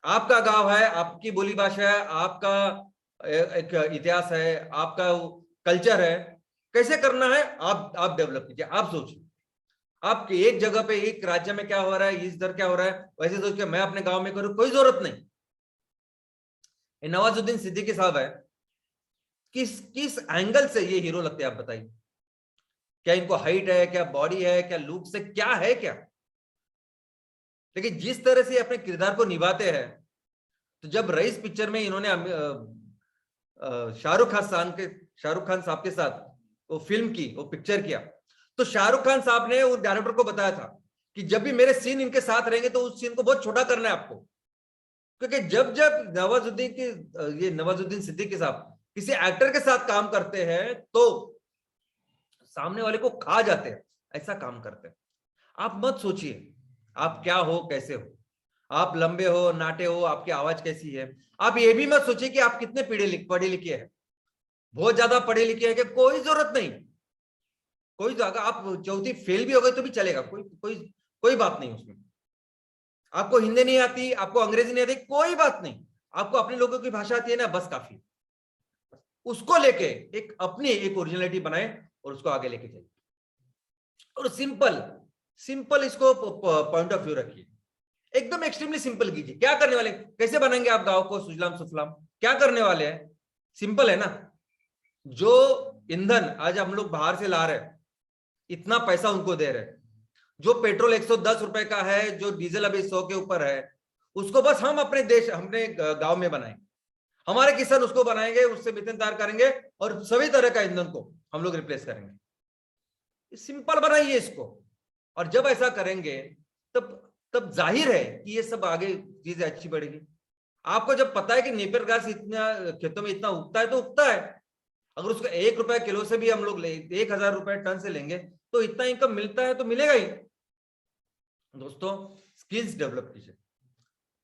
आपका गांव है, आपकी बोली भाषा है, आपका एक इतिहास है, आपका कल्चर है, कैसे करना है आप डेवलप कीजिए। आप सोचिए, आप एक जगह पे एक राज्य में क्या हो रहा है, इस दर क्या हो रहा है, वैसे सोच के मैं अपने गांव में करूं, कोई जरूरत नहीं। नवाजुद्दीन सिद्दीकी साहब है, किस किस एंगल से ये हीरो लगते हैं आप बताइए। क्या इनको हाइट है, क्या बॉडी है, क्या लुक से क्या है क्या, लेकिन जिस तरह से अपने किरदार को निभाते हैं, तो जब रईस पिक्चर में इन्होंने शाहरुख खान साहब के साथ वो फिल्म की, वो पिक्चर किया, तो शाहरुख खान साहब ने उस डायरेक्टर को बताया था कि जब भी मेरे सीन इनके साथ रहेंगे तो उस सीन को बहुत छोटा करना है आपको, क्योंकि जब जब नवाजुद्दीन सिद्दीकी साहब किसी एक्टर के साथ काम करते हैं तो सामने वाले को खा जाते हैं, ऐसा काम करते हैं। आप मत सोचिए आप क्या हो, कैसे हो, आप लंबे हो, नाटे हो, आपकी आवाज कैसी है। आप ये भी मत सोचिए कि आप कितने पढ़े लिखे हैं। बहुत ज्यादा पढ़े लिखे हैं कि कोई जरूरत नहीं, कोई जगह आप चौथी फेल भी हो गए तो भी चलेगा, कोई कोई कोई बात नहीं उसमें। आपको हिंदी नहीं आती, आपको अंग्रेजी नहीं आती, कोई बात नहीं, आपको अपने लोगों की भाषा आती है ना, बस काफी। उसको लेके एक अपनी एक ओरिजिनलिटी बनाए और उसको आगे लेके जाइए, और सिंपल इसको पॉइंट ऑफ व्यू रखिए, एकदम एक्सट्रीमली सिंपल कीजिए। क्या करने वाले, कैसे बनाएंगे आप गांव को सुजलाम सुफलाम, क्या करने वाले हैं, सिंपल है ना। जो ईंधन आज हम लोग बाहर से ला रहे हैं, इतना पैसा उनको दे रहे हैं, जो पेट्रोल 110 रुपए का है, जो डीजल अभी 100 के ऊपर है, उसको बस हम अपने गांव में बनाएंगे, हमारे किसान उसको बनाएंगे, उससे मीथेन तैयार करेंगे और सभी तरह का ईंधन को हम लोग रिप्लेस करेंगे। सिंपल बनाइए इसको, और जब ऐसा करेंगे तब जाहिर है कि ये सब आगे चीजें अच्छी बढ़ेगी। आपको जब पता है कि नेपियर घास इतना खेतों में इतना उगता है तो उगता है, अगर उसको 1 रुपए किलो से भी हम लोग 1000 रुपए टन से लेंगे तो इतना इनकम मिलता है तो मिलेगा ही। दोस्तों, स्किल्स डेवलप कीजिए।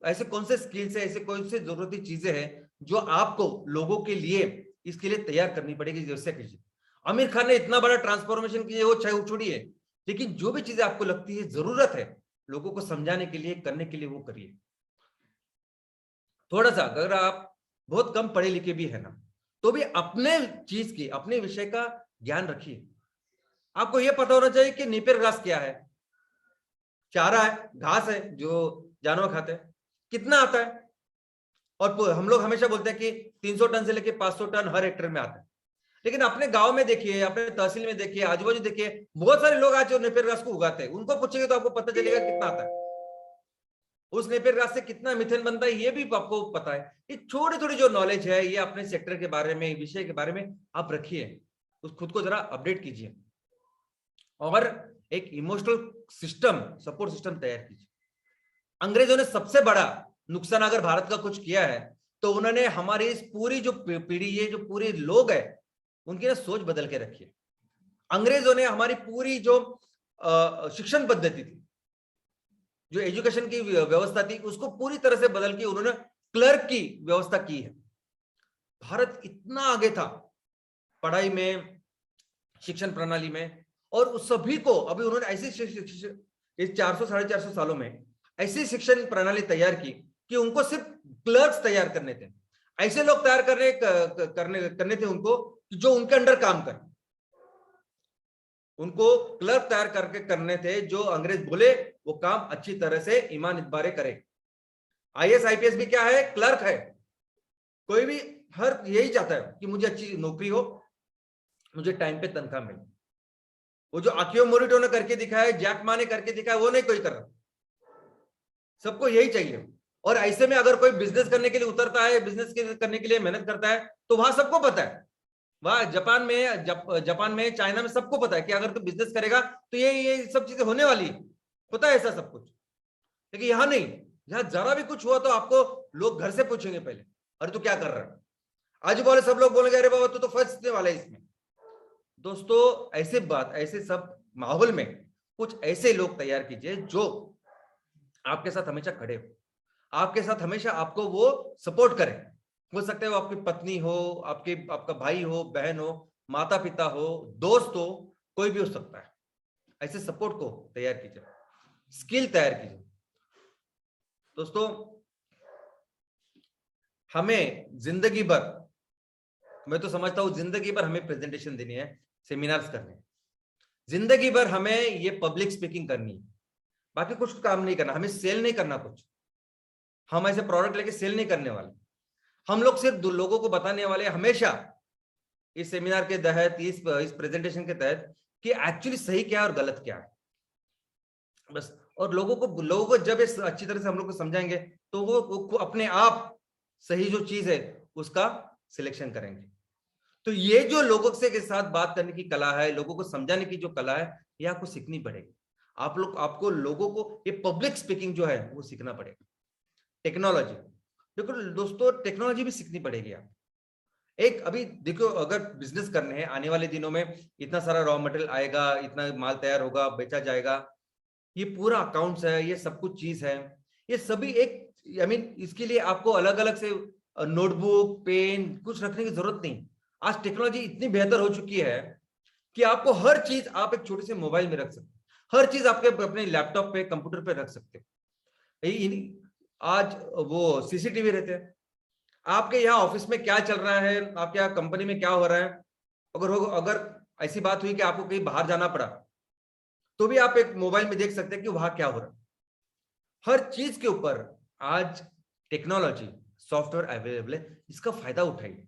ऐसे कौन से स्किल्स है, ऐसे कौन से जरूरती चीजें हैं जो आपको लोगों के लिए इसके लिए तैयार करनी पड़ेगी, जैसे कीजिए। आमिर खान ने इतना बड़ा ट्रांसफॉर्मेशन किया, वो चाहे छोड़िए, लेकिन जो भी चीजें आपको लगती है जरूरत है लोगों को समझाने के लिए, करने के लिए, वो करिए। थोड़ा सा अगर आप बहुत कम पढ़े लिखे भी है ना, तो भी अपने चीज की, अपने विषय का ज्ञान रखिए। आपको यह पता होना चाहिए कि नेपियर घास क्या है, चारा है, घास है जो जानवर खाते हैं, कितना आता है। और हम लोग हमेशा बोलते हैं कि 300 टन से लेके 500 टन हर हेक्टेयर में आता है, लेकिन अपने गांव में देखिए, अपने तहसील में देखिए, आजू बाजू देखिए, बहुत सारे लोग आज जो नेपियर घास को उगाते हैं, उनको पूछेंगे तो आपको पता चलेगा कितना आता है, उस नेपियर घास से कितना मीथेन बनता है ये भी आपको पता है। ये छोटी थोड़ी जो नॉलेज है, ये अपने सेक्टर के बारे में, विषय के बारे में आप रखिए, उस खुद को जरा अपडेट कीजिए, और एक इमोशनल सिस्टम, सपोर्ट सिस्टम तैयार कीजिए। अंग्रेजों ने सबसे बड़ा नुकसान अगर भारत का कुछ किया है तो उन्होंने हमारी इस पूरी जो पीढ़ी, ये जो पूरे लोग है, उनकी ना सोच बदल के रखी है। अंग्रेजों ने हमारी पूरी जो शिक्षण पद्धति थी, जो एजुकेशन की व्यवस्था थी, उसको पूरी तरह से बदल के उन्होंने क्लर्क की व्यवस्था की है। भारत इतना आगे था पढ़ाई में, शिक्षण प्रणाली में, और उस सभी को अभी उन्होंने ऐसी इस 400 साढ़े 400 सालों में ऐसी शिक्षण प्रणाली तैयार की कि उनको सिर्फ क्लर्क्स तैयार करने थे, ऐसे लोग तैयार करने थे उनको जो उनके अंडर काम करें। उनको क्लर्क तैयार करके करने थे, जो अंग्रेज बोले वो काम अच्छी तरह से ईमान इतबारे करे। आईएएस आईपीएस भी क्या है, क्लर्क है। कोई भी हर यही चाहता है कि मुझे अच्छी नौकरी हो, मुझे टाइम पे तनख्वाह मिले। वो जो आकियो मोरिटो ने करके दिखाया, जैक मा ने करके दिखाया, वो नहीं कोई कर रहा, सबको यही चाहिए। और ऐसे में अगर कोई बिजनेस करने के लिए उतरता है, बिजनेस करने के लिए मेहनत करता है, तो वहां सबको पता है, वहां जापान में, चाइना में सबको पता है कि अगर तू बिजनेस करेगा तो ये सब चीजें होने वाली है, पता है ऐसा सब कुछ। लेकिन यहाँ नहीं, यहाँ जरा भी कुछ हुआ तो आपको लोग घर से पूछेंगे पहले, अरे तू क्या कर रहा है। आज बोले सब लोग बोलेंगे अरे बाबा तू तो फंसने वाला है इसमें। दोस्तों, ऐसे सब माहौल में कुछ ऐसे लोग तैयार कीजिए जो आपके साथ हमेशा खड़े हो, आपके साथ हमेशा आपको वो सपोर्ट करें। हो सकता है वो आपकी पत्नी हो, आपका भाई हो, बहन हो, माता पिता हो, दोस्त हो, कोई भी हो सकता है। ऐसे सपोर्ट को तैयार कीजिए। स्किल तैयार कीजिए। दोस्तों, हमें जिंदगी भर, मैं तो समझता हूं जिंदगी भर हमें प्रेजेंटेशन देनी है, सेमिनार्स करने हैं, जिंदगी भर हमें ये पब्लिक स्पीकिंग करनी है, बाकी कुछ काम नहीं करना, हमें सेल नहीं करना कुछ, हम ऐसे प्रोडक्ट लेके सेल नहीं करने वाले, हम लोग सिर्फ लोगों को बताने वाले हमेशा इस सेमिनार के तहत, इस प्रेजेंटेशन के तहत कि एक्चुअली सही क्या है और गलत क्या है, बस। और लोगों को जब इस अच्छी तरह से हम लोग को समझाएंगे तो वो अपने आप सही जो चीज है उसका सिलेक्शन करेंगे। तो ये जो लोगों से के साथ बात करने की कला है, लोगों को समझाने की जो कला है, ये आपको सीखनी पड़ेगी। आपको लोगों को ये पब्लिक स्पीकिंग जो है वो सीखना पड़ेगा। टेक्नोलॉजी, देखो दोस्तों, टेक्नोलॉजी भी सीखनी पड़ेगी। आप एक अभी देखो, अगर बिजनेस करने हैं, आने वाले दिनों में इतना सारा रॉ मटेरियल आएगा, इतना माल तैयार होगा, बेचा जाएगा, ये पूरा अकाउंट्स है, ये सब कुछ चीज है, ये सभी एक इसके लिए आपको अलग अलग से नोटबुक, पेन कुछ रखने की जरूरत नहीं। आज टेक्नोलॉजी इतनी बेहतर हो चुकी है कि आपको हर चीज आप एक छोटे से मोबाइल में रख सकते हो, हर चीज आपके अपने लैपटॉप पे, कंप्यूटर पे रख सकते हो। आज वो सीसीटीवी रहते हैं, आपके यहाँ ऑफिस में क्या चल रहा है, आपके यहाँ कंपनी में क्या हो रहा है, अगर ऐसी बात हुई कि आपको कहीं बाहर जाना पड़ा तो भी आप एक मोबाइल में देख सकते हैं कि वहां क्या हो रहा है। हर चीज के ऊपर आज टेक्नोलॉजी, सॉफ्टवेयर अवेलेबल है, इसका फायदा उठाइए।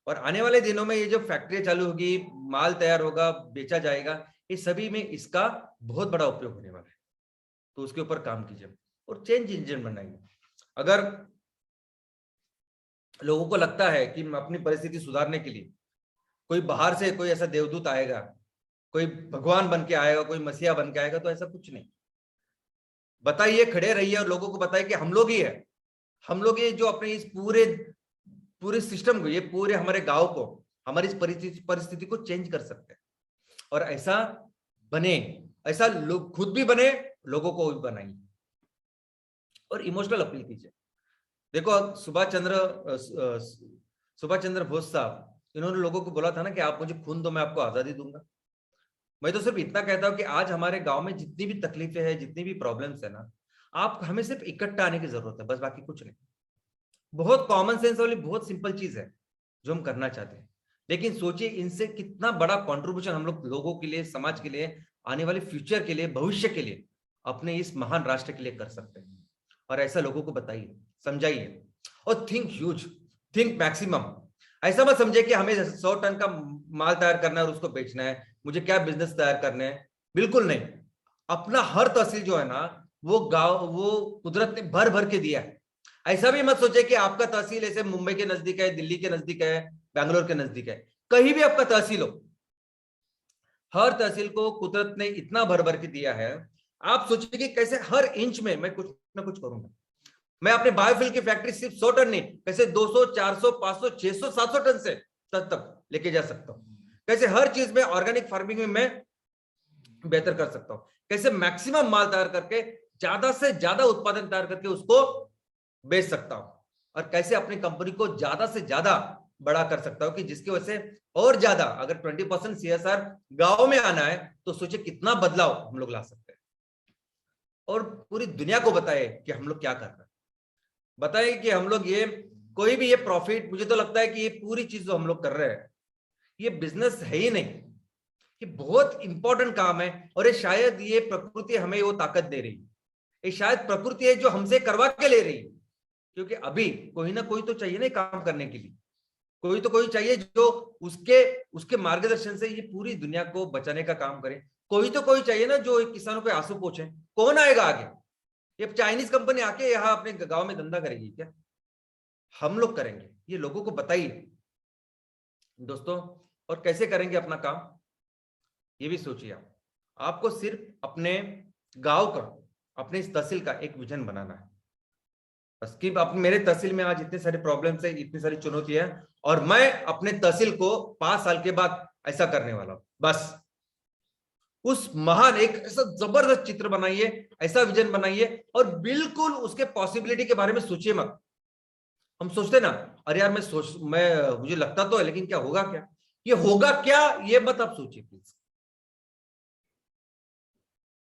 और आने वाले दिनों में ये जो फैक्ट्री चालू होगी, माल तैयार होगा, बेचा जाएगा, ये सभी में इसका बहुत बड़ा उपयोग होने वाला है। तो उसके ऊपर काम कीजिए और चेंज इंजन बनाइए। अगर लोगों को लगता है कि अपनी परिस्थिति सुधारने के लिए कोई बाहर से कोई ऐसा देवदूत आएगा, कोई भगवान बन के आएगा, कोई मसीहा बन के आएगा, तो ऐसा कुछ नहीं। बताइए, खड़े रहिए और लोगों को बताइए कि हम लोग ही है, हम लोग ये जो अपने इस पूरे सिस्टम को, ये पूरे हमारे गांव को, हमारी इस परिस्थिति को चेंज कर सकते हैं। और ऐसा बने, ऐसा लोग खुद भी बने, लोगों को भी बनाइए और इमोशनल अपील कीजिए। देखो, सुभाष चंद्र बोस साहब, इन्होंने लोगों को बोला था ना कि आप मुझे खून दो, मैं आपको आजादी दूंगा। मैं तो सिर्फ इतना कहता हूं कि आज हमारे गांव में जितनी भी तकलीफें हैं, जितनी भी प्रॉब्लम्स है ना, आप हमें सिर्फ इकट्ठा आने की जरूरत है, बस, बाकी कुछ नहीं। बहुत कॉमन सेंस वाली बहुत सिंपल चीज है जो हम करना चाहते हैं, लेकिन सोचिए इनसे कितना बड़ा कंट्रीब्यूशन हम लोगों के लिए, समाज के लिए, आने वाले फ्यूचर के लिए, भविष्य के लिए, अपने इस महान राष्ट्र के लिए कर सकते हैं। और ऐसा लोगों को बताइए, समझाइए और थिंक ह्यूज, थिंक मैक्सिमम। ऐसा मत समझे कि हमें 100 टन का माल तैयार करना है और उसको बेचना है, मुझे क्या बिजनेस तैयार करने हैं, बिल्कुल नहीं। अपना हर तहसील जो है ना, वो गांव, वो कुदरत ने भर भर के दिया है। ऐसा भी मत सोचे कि आपका तहसील ऐसे मुंबई के नजदीक है, दिल्ली के नजदीक है, बैंगलोर के नजदीक है, कहीं भी आपका तहसील हो, हर तहसील को कुदरत ने इतना भर भर के दिया है। आप सोचिए कि कैसे हर इंच में मैं कुछ ना कुछ करूंगा। मैं अपने बायोफ्यूल की फैक्ट्री सिर्फ 100 टन नहीं, कैसे 200, 400, 500, 600, 700 टन से तक लेके जा सकता हूं। कैसे हर चीज में, ऑर्गेनिक फार्मिंग में मैं बेहतर कर सकता हूं। कैसे मैक्सिमम माल तैयार करके, ज्यादा से ज्यादा उत्पादन तैयार करके उसको बेच सकता हूं। और कैसे अपनी कंपनी को ज्यादा से ज्यादा बड़ा कर सकता हूं कि जिसकी वजह से और ज्यादा, अगर 20% CSR गांव में आना है तो सोचिए कितना बदलाव हम लोग ला सकते हैं। और पूरी दुनिया को बताए कि हम लोग क्या कर रहे हैं, बताए कि हम लोग ये कोई भी ये प्रॉफिट, मुझे तो लगता है कि ये पूरी चीज जो हम लोग कर रहे हैं, ये बिजनेस है ही नहीं, ये बहुत इंपॉर्टेंट काम है। और ये शायद ये प्रकृति हमें वो ताकत दे रही है, ये शायद प्रकृति है जो हमसे करवा के ले रही है। क्योंकि अभी कोई ना कोई तो चाहिए ना काम करने के लिए, कोई चाहिए जो उसके मार्गदर्शन से ये पूरी दुनिया को बचाने का काम करे। कोई चाहिए ना जो किसानों पे आंसू पोंछे। कौन आएगा आगे? ये चाइनीज कंपनी आके यहाँ अपने गांव में धंधा करेगी क्या? हम लोग करेंगे। ये लोगों को बताइए दोस्तों। और कैसे करेंगे अपना काम, ये भी सोचिए आप। आपको सिर्फ अपने गांव का, अपने इस तहसील का एक विजन बनाना है बस। कि मेरे तहसील में आज इतने सारे प्रॉब्लम्स है, इतनी सारी चुनौतियां है, और मैं अपने तहसील को 5 साल के बाद ऐसा करने वाला हूं। बस उस महान एक ऐसा जबरदस्त चित्र बनाइए, ऐसा विजन बनाइए, और बिल्कुल उसके पॉसिबिलिटी के बारे में सोचिए मत। हम सोचते ना, अरे यार मुझे लगता तो है, लेकिन क्या होगा, क्या ये होगा क्या, ये मत आप सोचिए प्लीज।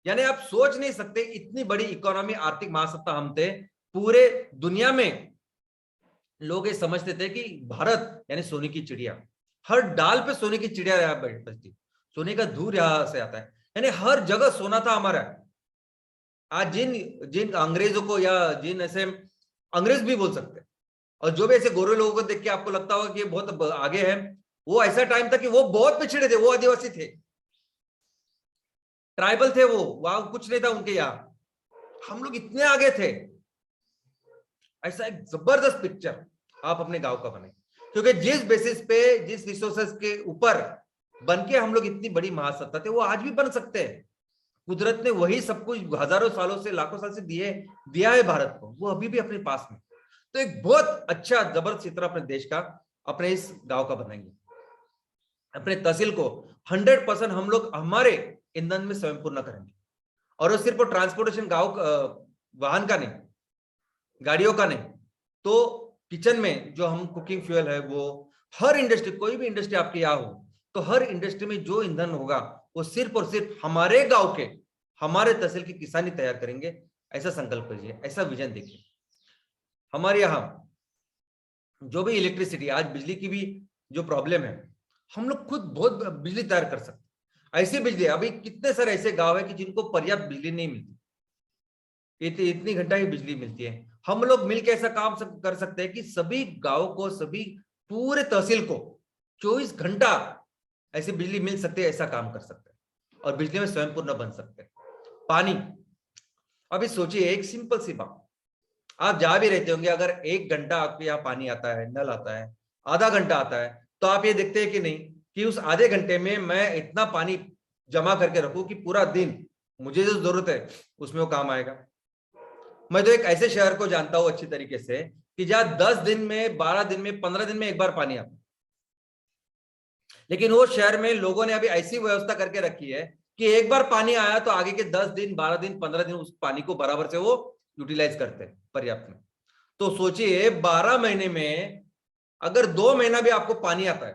यानी आप सोच नहीं सकते इतनी बड़ी इकोनॉमी, आर्थिक महासत्ता हम थे। पूरे दुनिया में लोग ये समझते थे कि भारत यानी सोने की चिड़िया, हर डाल पे सोने की चिड़िया यहाँ बजती, सोने का धूर यहां से आता है, यानी हर जगह सोना था हमारा। आज जिन जिन अंग्रेजों को, या जिन ऐसे अंग्रेज भी बोल सकते हैं, और जो भी ऐसे गोरे लोगों को देख के आपको लगता होगा कि ये बहुत आगे है, वो ऐसा टाइम था कि वो बहुत पिछड़े थे, वो आदिवासी थे, ट्राइबल थे, वो वहां कुछ नहीं था उनके यहाँ, हम लोग इतने आगे थे। ऐसा एक जबरदस्त पिक्चर आप अपने गांव का बने, क्योंकि जिस बेसिस पे, जिस रिसोर्सेस के ऊपर बन के हम लोग इतनी बड़ी महासत्ता थे, वो आज भी बन सकते हैं। कुदरत ने वही सब कुछ हजारों सालों से, लाखों साल से दिया है भारत को, वो अभी भी अपने पास में। तो एक बहुत अच्छा जबरदस्त चित्र अपने देश का, अपने इस गांव का बनाएंगे। अपने तहसील को 100% हम लोग हमारे ईंधन में स्वयं पूर्ण करेंगे, और वो सिर्फ ट्रांसपोर्टेशन गांव वाहन का नहीं, गाड़ियों का नहीं, तो किचन में जो हम कुकिंग फ्यूल है, वो हर इंडस्ट्री, कोई भी इंडस्ट्री आपके यहाँ हो, तो हर इंडस्ट्री में जो ईंधन होगा वो सिर्फ और सिर्फ हमारे गांव के, हमारे तहसील की किसानी तैयार करेंगे। ऐसा संकल्प कीजिए, ऐसा विजन देखिए। हमारे यहाँ जो भी इलेक्ट्रिसिटी, आज बिजली की भी जो प्रॉब्लम है, हम लोग खुद बहुत बिजली तैयार कर सकते हैं। ऐसी बिजली, अभी कितने सारे ऐसे गांव है कि जिनको पर्याप्त बिजली नहीं मिलती, इतनी घंटा ही बिजली मिलती है। हम लोग मिलकर ऐसा काम कर सकते हैं कि सभी गांव को, सभी पूरे तहसील को 24 घंटा ऐसी बिजली मिल सकती है, ऐसा काम कर सकते हैं, और बिजली में स्वयं पूर्ण बन सकते हैं। पानी, अभी सोचिए एक सिंपल सी बात, आप जा भी रहते होंगे, अगर 1 घंटा आपके यहाँ पानी आता है, नल आता है, आधा घंटा आता है, तो आप ये देखते हैं कि नहीं कि उस आधे घंटे में मैं इतना पानी जमा करके रखूं कि पूरा दिन मुझे जो जरूरत है उसमें वो काम आएगा। मैं तो एक ऐसे शहर को जानता हूं अच्छी तरीके से कि जहां 10 दिन में, 12 दिन में, 15 दिन में एक बार पानी आता है, लेकिन वो शहर में लोगों ने अभी ऐसी व्यवस्था करके रखी है कि एक बार पानी आया तो आगे के 10 दिन, 12 दिन, 15 दिन उस पानी को बराबर से वो यूटिलाइज करते हैं पर्याप्त में। तो सोचिए 12 महीने में अगर 2 महीना भी आपको पानी आता है,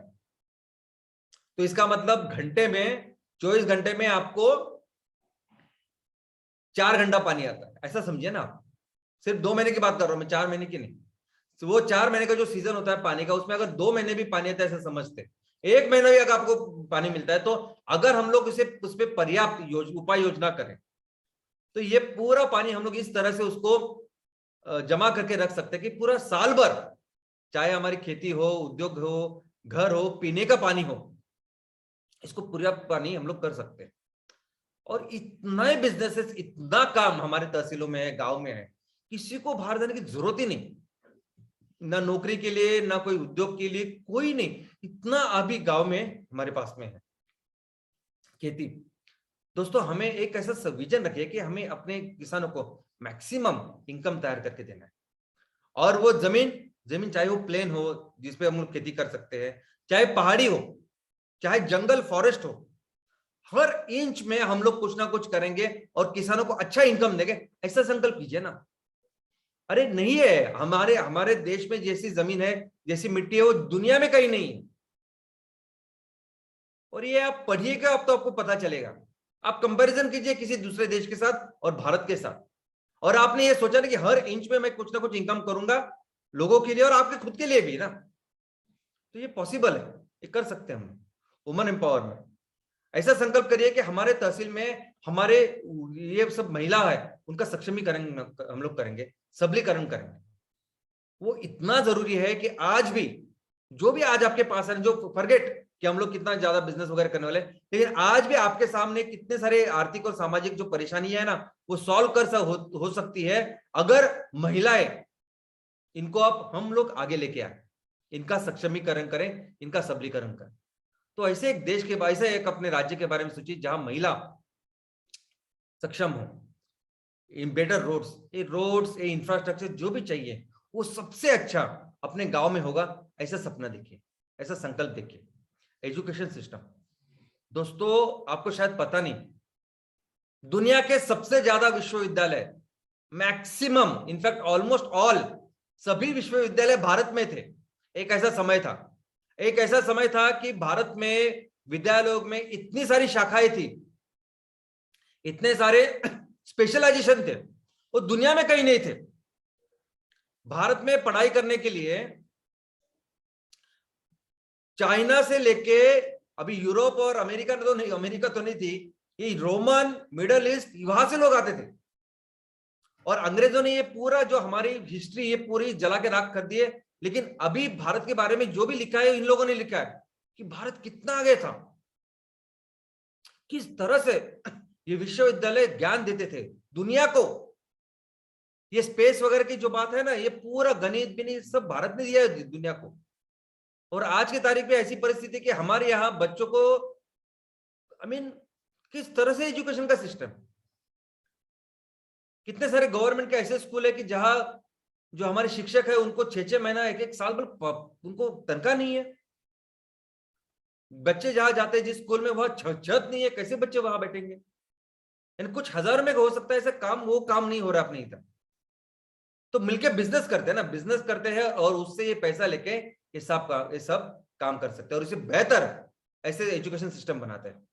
तो इसका मतलब घंटे में, 24 घंटे में आपको 4 घंटा पानी आता है। ऐसा समझिए ना आप, सिर्फ 2 महीने की बात कर रहा हूं मैं, 4 महीने की नहीं। तो वो 4 महीने का जो सीजन होता है पानी का, उसमें अगर 2 महीने भी पानी आता है, ऐसा समझते, 1 महीना भी अगर आपको पानी मिलता है, तो अगर हम लोग उसे उस पर पर्याप्त उपाय योजना करें, तो ये पूरा पानी हम लोग इस तरह से उसको जमा करके रख सकते हैं कि पूरा साल भर, चाहे हमारी खेती हो, उद्योग हो, घर हो, पीने का पानी हो, इसको पूरा पानी हम लोग कर सकते हैं। और इतना बिजनेसेस, इतना काम हमारे तहसीलों में है, गांव में है, किसी को बाहर जाने की जरूरत ही नहीं, ना नौकरी के लिए, ना कोई उद्योग के लिए, कोई नहीं, इतना अभी गांव में हमारे पास में है खेती। दोस्तों हमें एक ऐसा विजन रखिए कि हमें अपने किसानों को मैक्सिमम इनकम तैयार करके देना है, और वो जमीन चाहे वो प्लेन हो जिसपे हम लोग खेती कर सकते हैं, चाहे पहाड़ी हो, चाहे जंगल फॉरेस्ट हो, हर इंच में हम लोग कुछ ना कुछ करेंगे और किसानों को अच्छा इनकम देंगे। ऐसा संकल्प कीजिए ना। अरे नहीं है, हमारे देश में जैसी जमीन है, जैसी मिट्टी है, वो दुनिया में कहीं नहीं है। और ये आप पढ़िएगा, अब तो आपको पता चलेगा। आप कंपैरिजन कीजिए किसी दूसरे देश के साथ और भारत के साथ, और आपने ये सोचा ना कि हर इंच में मैं कुछ ना कुछ इनकम करूंगा लोगों के लिए और आपके खुद के लिए भी ना, तो ये पॉसिबल है, ये कर सकते हैं हम। वुमन एम्पावरमेंट, ऐसा संकल्प करिए कि हमारे तहसील में हमारे ये सब महिला है, उनका सक्षमीकरण हम लोग करेंगे, सबलीकरण करेंगे। वो इतना जरूरी है कि आज भी, जो भी आज आपके पास है, जो फॉरगेट कि हम लोग कितना ज्यादा बिजनेस वगैरह करने वाले, लेकिन आज भी आपके सामने कितने सारे आर्थिक और सामाजिक जो परेशानी है ना, वो सॉल्व हो सकती है अगर महिलाएं, इनको आप हम लोग आगे लेके आए, इनका सक्षमीकरण करें, इनका सबलीकरण करें। तो ऐसे एक देश के, ऐसे एक अपने राज्य के बारे में सोचिए जहां महिला सक्षम हो, इन बेटर रोड्स, इंफ्रास्ट्रक्चर जो भी चाहिए वो सबसे अच्छा अपने गांव में होगा। ऐसा सपना देखिए, ऐसा संकल्प देखिए। एजुकेशन सिस्टम, दोस्तों आपको शायद पता नहीं, दुनिया के सबसे ज्यादा विश्वविद्यालय, मैक्सिमम, इनफैक्ट ऑलमोस्ट ऑल, सभी विश्वविद्यालय भारत में थे। एक ऐसा समय था कि भारत में विद्यालयों में इतनी सारी शाखाएं थी इतने सारे स्पेशलाइजेशन थे, वो दुनिया में कहीं नहीं थे। भारत में पढ़ाई करने के लिए चाइना से लेके अभी यूरोप और अमेरिका तो नहीं, अमेरिका तो नहीं थी, ये रोमन, मिडल ईस्ट, वहां से लोग आते थे। और अंग्रेजों ने ये पूरा जो हमारी हिस्ट्री ये पूरी जला के राख कर दिए। लेकिन अभी भारत के बारे में जो भी लिखा है इन लोगों ने लिखा है कि भारत कितना आगे था, किस तरह से ये विश्वविद्यालय ज्ञान देते थे दुनिया को। ये स्पेस वगैरह की जो बात है ना, ये पूरा गणित बिनित सब भारत ने दिया है दुनिया को। और आज की तारीख में ऐसी परिस्थिति कि हमारे यहाँ बच्चों को किस तरह से एजुकेशन का सिस्टम, कितने सारे गवर्नमेंट के ऐसे स्कूल है कि जहां जो हमारे शिक्षक है उनको 6-6 महीना 1-1 साल भर उनको तनख्वाह नहीं है। बच्चे जहां जाते हैं जिस स्कूल में वहां छत नहीं है, कैसे बच्चे वहां बैठेंगे? यानी कुछ हजार में हो सकता है ऐसा काम, वो काम नहीं हो रहा अपने इधर। तो मिलके बिजनेस करते हैं ना, बिजनेस करते हैं और उससे ये पैसा लेके ये सब काम कर सकते हैं और इसे बेहतर ऐसे एजुकेशन सिस्टम बनाते हैं,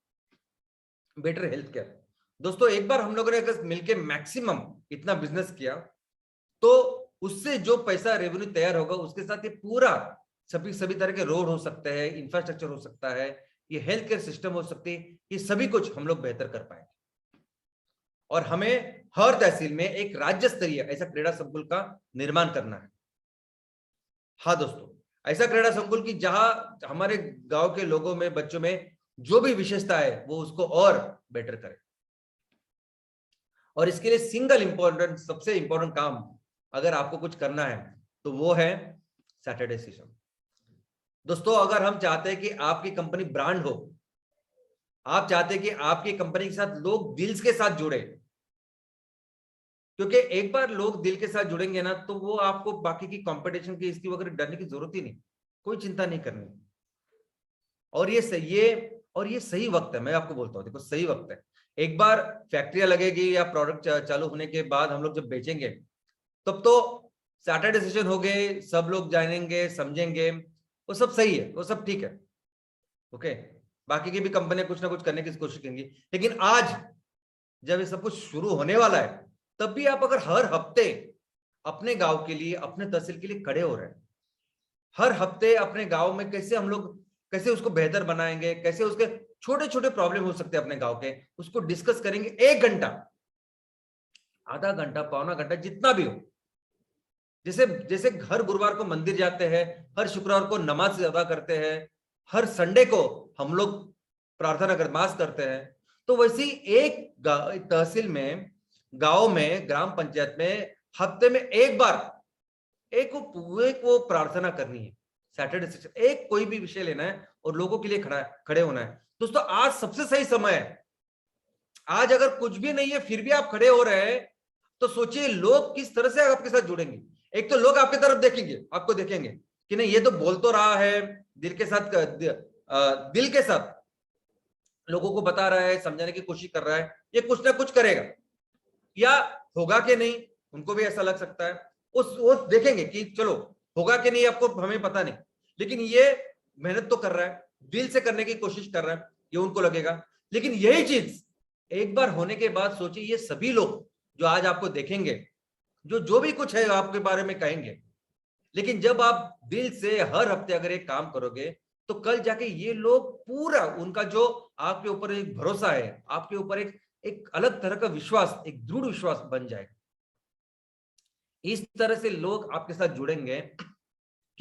बेटर हेल्थ केयर। दोस्तों एक बार हम लोगों ने अगर मिलके मैक्सिमम इतना बिजनेस किया तो उससे जो पैसा रेवेन्यू तैयार होगा उसके साथ ये पूरा सभी तरह के रोड हो सकते हैं, इंफ्रास्ट्रक्चर हो सकता है, ये हेल्थ केयर सिस्टम हो सकती है, ये सभी कुछ हम लोग बेहतर कर पाएंगे। और हमें हर तहसील में एक राज्य स्तरीय ऐसा क्रीड़ा संकुल का निर्माण करना है। हाँ दोस्तों, ऐसा क्रीड़ा संकुल की जहां हमारे गांव के लोगों में, बच्चों में जो भी विशेषता है वो उसको और बेटर करे। और इसके लिए सिंगल इंपॉर्टेंट, सबसे इंपॉर्टेंट काम अगर आपको कुछ करना है तो वो है सैटरडे सेशन। दोस्तों अगर हम चाहते हैं कि आपकी कंपनी ब्रांड हो, आप चाहते हैं कि आपकी कंपनी के साथ लोग दिल के साथ जुड़े, क्योंकि एक बार लोग दिल के साथ जुड़ेंगे ना तो वो आपको बाकी की कंपटीशन की इसकी वगैरह डरने की जरूरत ही नहीं, कोई चिंता नहीं करनी। और ये सही वक्त है, मैं आपको बोलता हूँ, देखो सही वक्त है। एक बार फैक्ट्रियां लगेगी या प्रोडक्ट चालू होने के बाद हम लोग जब बेचेंगे तब तो सैटरडे सेशन हो गए, सब लोग जानेंगे, समझेंगे, वो सब सही है, वो सब ठीक है, ओके। बाकी की भी कंपनियां कुछ ना कुछ करने की कोशिश करेंगी। लेकिन आज जब ये सब कुछ शुरू होने वाला है तब भी आप अगर हर हफ्ते अपने गांव के लिए, अपने तहसील के लिए खड़े हो रहे हैं, हर हफ्ते अपने गांव में कैसे हम लोग कैसे उसको बेहतर बनाएंगे, कैसे उसके छोटे छोटे प्रॉब्लम हो सकते हैं अपने गांव के, उसको डिस्कस करेंगे 1 घंटा, आधा घंटा, पौना घंटा, जितना भी हो। जैसे हर गुरुवार को मंदिर जाते हैं, हर शुक्रवार को नमाज अदा करते हैं, हर संडे को हम लोग प्रार्थना कर मास करते हैं, तो वैसे ही एक तहसील में, गांव में, ग्राम पंचायत में हफ्ते में एक बार एक वो प्रार्थना करनी है। सैटरडे सेशन एक कोई भी विषय लेना है और लोगों के लिए खड़े होना है। दोस्तों आज सबसे सही समय है। आज अगर कुछ भी नहीं है फिर भी आप खड़े हो रहे हैं तो सोचिए लोग किस तरह से आपके साथ जुड़ेंगे। एक तो लोग आपकी तरफ देखेंगे, आपको देखेंगे कि नहीं ये तो बोल तो रहा है, दिल के साथ लोगों को बता रहा है, समझाने की कोशिश कर रहा है, ये कुछ ना कुछ करेगा। या होगा कि नहीं, उनको भी ऐसा लग सकता है, वो देखेंगे कि चलो होगा कि नहीं आपको हमें पता नहीं, लेकिन ये मेहनत तो कर रहा है, दिल से करने की कोशिश कर रहा है, ये उनको लगेगा। लेकिन यही चीज एक बार होने के बाद सोचिए, ये सभी लोग जो आज आपको देखेंगे, जो भी कुछ है आपके बारे में कहेंगे, लेकिन जब आप दिल से हर हफ्ते अगर एक काम करोगे तो कल जाके ये लोग पूरा उनका जो आपके ऊपर एक भरोसा है, आपके ऊपर एक अलग तरह का विश्वास, एक दृढ़ विश्वास बन जाएगा। इस तरह से लोग आपके साथ जुड़ेंगे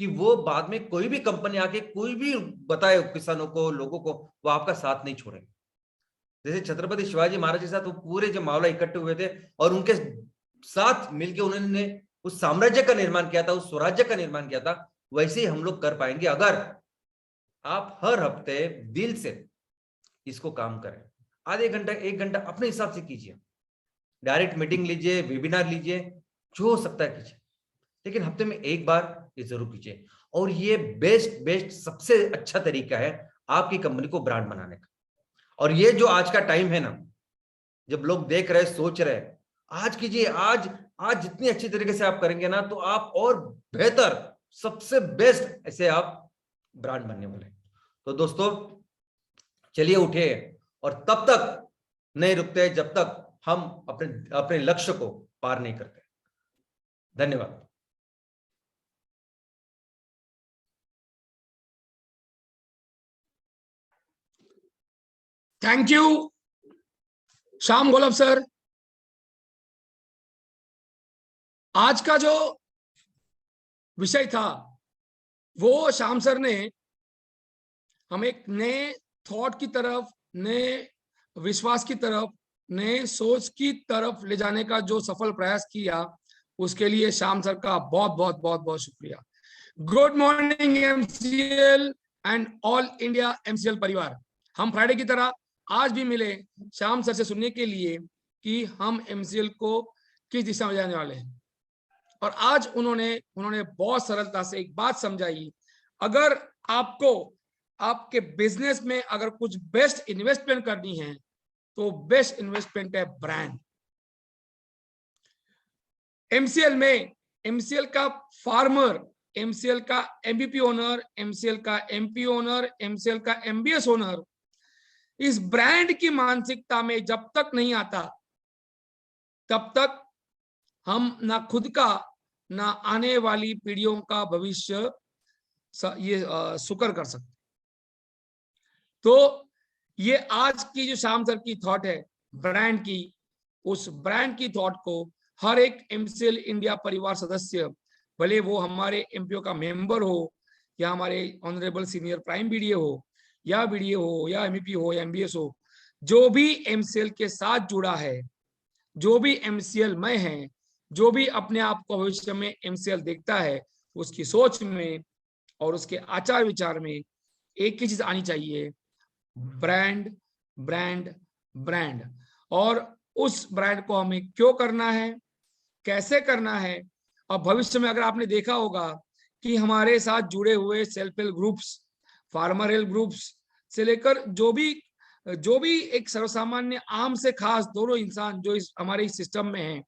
कि वो बाद में कोई भी कंपनी आके कोई भी बताए किसानों को, लोगों को, वो आपका साथ नहीं छोड़ेंगे। जैसे छत्रपति शिवाजी महाराज के साथ वो पूरे जो मावला इकट्ठे हुए थे और उनके साथ मिलकर उन्होंने उस साम्राज्य का निर्माण किया था, उस स्वराज्य का निर्माण किया था, वैसे ही हम लोग कर पाएंगे अगर आप हर हफ्ते दिल से इसको काम करें। आधे घंटा, 1 घंटा अपने हिसाब से कीजिए, डायरेक्ट मीटिंग लीजिए, वेबिनार लीजिए, जो हो सकता है कीजिए, लेकिन हफ्ते में एक बार ये जरूर कीजिए। और ये बेस्ट सबसे अच्छा तरीका है आपकी कंपनी को ब्रांड बनाने का। और ये जो आज का टाइम है ना, जब लोग देख रहे, सोच रहे, आज कीजिए। आज जितनी अच्छी तरीके से आप करेंगे ना तो आप और बेहतर, सबसे बेस्ट ऐसे आप ब्रांड बनने वाले। तो दोस्तों चलिए उठे और तब तक नहीं रुकते जब तक हम अपने अपने लक्ष्य को पार नहीं करते। धन्यवाद। थैंक यू श्याम गोलब सर। आज का जो विषय था वो श्याम सर ने हम एक नए थॉट की तरफ, नए विश्वास की तरफ, नए सोच की तरफ ले जाने का जो सफल प्रयास किया, उसके लिए श्याम सर का बहुत बहुत बहुत बहुत शुक्रिया। Good morning MCL and all India MCL परिवार। हम फ्राइडे की तरह आज भी मिले श्याम सर से सुनने के लिए कि हम एमसीएल को किस दिशा में जाने वाले हैं। और आज उन्होंने बहुत सरलता से एक बात समझाई, अगर आपको आपके बिजनेस में अगर कुछ बेस्ट इन्वेस्टमेंट करनी है तो बेस्ट इन्वेस्टमेंट है ब्रांड। एमसीएल में एमसीएल का फार्मर, एमसीएल का एमबीपी ओनर, एमसीएल का एमपी ओनर, एमसीएल का एमबीएस ओनर इस ब्रांड की मानसिकता में जब तक नहीं आता तब तक हम ना खुद का ना आने वाली पीढ़ियों का भविष्य ये सुकर कर सकते। तो ये आज की जो श्याम सर की थॉट है ब्रांड की, उस ब्रांड की थॉट को हर एक एमसीएल इंडिया परिवार सदस्य, भले वो हमारे एमपीओ का मेंबर हो या हमारे ऑनरेबल सीनियर प्राइम बीडीए हो या बीडीए हो या एमईपी हो या एमबीएस हो, जो भी एमसीएल के साथ जुड़ा है, जो भी एमसीएल में है, जो भी अपने आप को भविष्य में एमसीएल देखता है, उसकी सोच में और उसके आचार विचार में एक ही चीज आनी चाहिए, ब्रांड ब्रांड ब्रांड। और उस ब्रांड को हमें क्यों करना है, कैसे करना है। और भविष्य में अगर आपने देखा होगा कि हमारे साथ जुड़े हुए self help groups, farmer help groups से लेकर जो भी एक सर्वसामान्य आम से खास दोनों इंसान जो हमारे इस सिस्टम में हैं,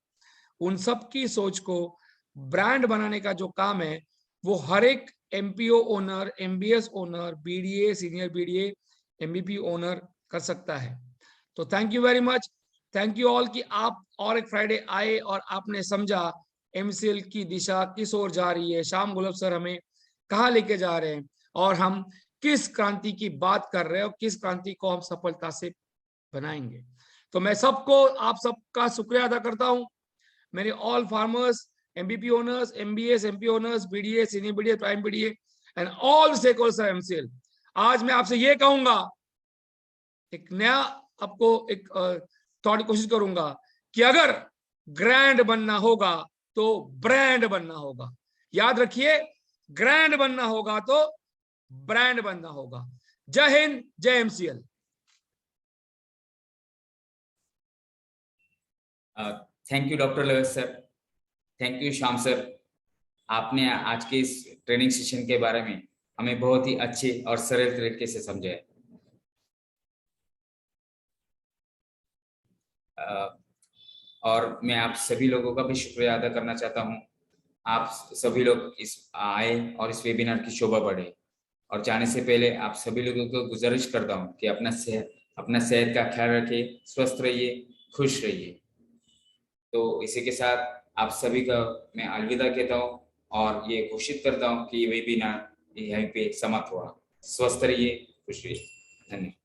उन सब की सोच को ब्रांड बनाने का जो काम है वो हर एक MPO owner, MBS owner, BDA, senior BDA, MBP owner कर सकता है। तो thank you very much, thank you all कि आप और एक फ्राइडे आए और आपने समझा एमसीएल की दिशा किस ओर जा रही है, श्याम गोलब सर हमें कहाँ लेके जा रहे हैं और हम किस क्रांति की बात कर रहे हैं और किस क्रांति को हम सफलता से बनाएंगे। तो मैं सबको, आप सबका शुक्रिया अदा करता हूं। मेरे all farmers, MBP owners, MBS, MP owners, BDA, senior BDA, prime BDA and all stakeholders of MCL. आज मैं आपसे ये कहूंगा, एक नया आपको एक थोड़ी कोशिश करूंगा कि अगर ग्रैंड बनना होगा तो ब्रांड बनना होगा। याद रखिए, ग्रैंड बनना होगा तो ब्रांड बनना होगा। जय हिंद, जय MCL. Thank you doctor लवेश sir, thank you Shyam sir. आपने आज के इस ट्रेनिंग सेशन के बारे में हमें बहुत ही अच्छे और सरल तरीके से समझाया। और मैं आप सभी लोगों का भी शुक्रिया अदा करना चाहता हूं। आप सभी लोग इस आए और इस वेबिनार की शोभा बढ़े। और जाने से पहले आप सभी लोगों को गुजारिश करता हूं कि अपना सेहत का ख्याल रखिए, स्वस्थ रहिए, खुश रहिए। तो इसी के साथ आप सभी का मैं अलविदा कहता हूं और ये घोषित करता हूं कि ये वेबिनार यहीं पे समाप्त हुआ। स्वस्थ रहिए, खुश रहिए। धन्यवाद।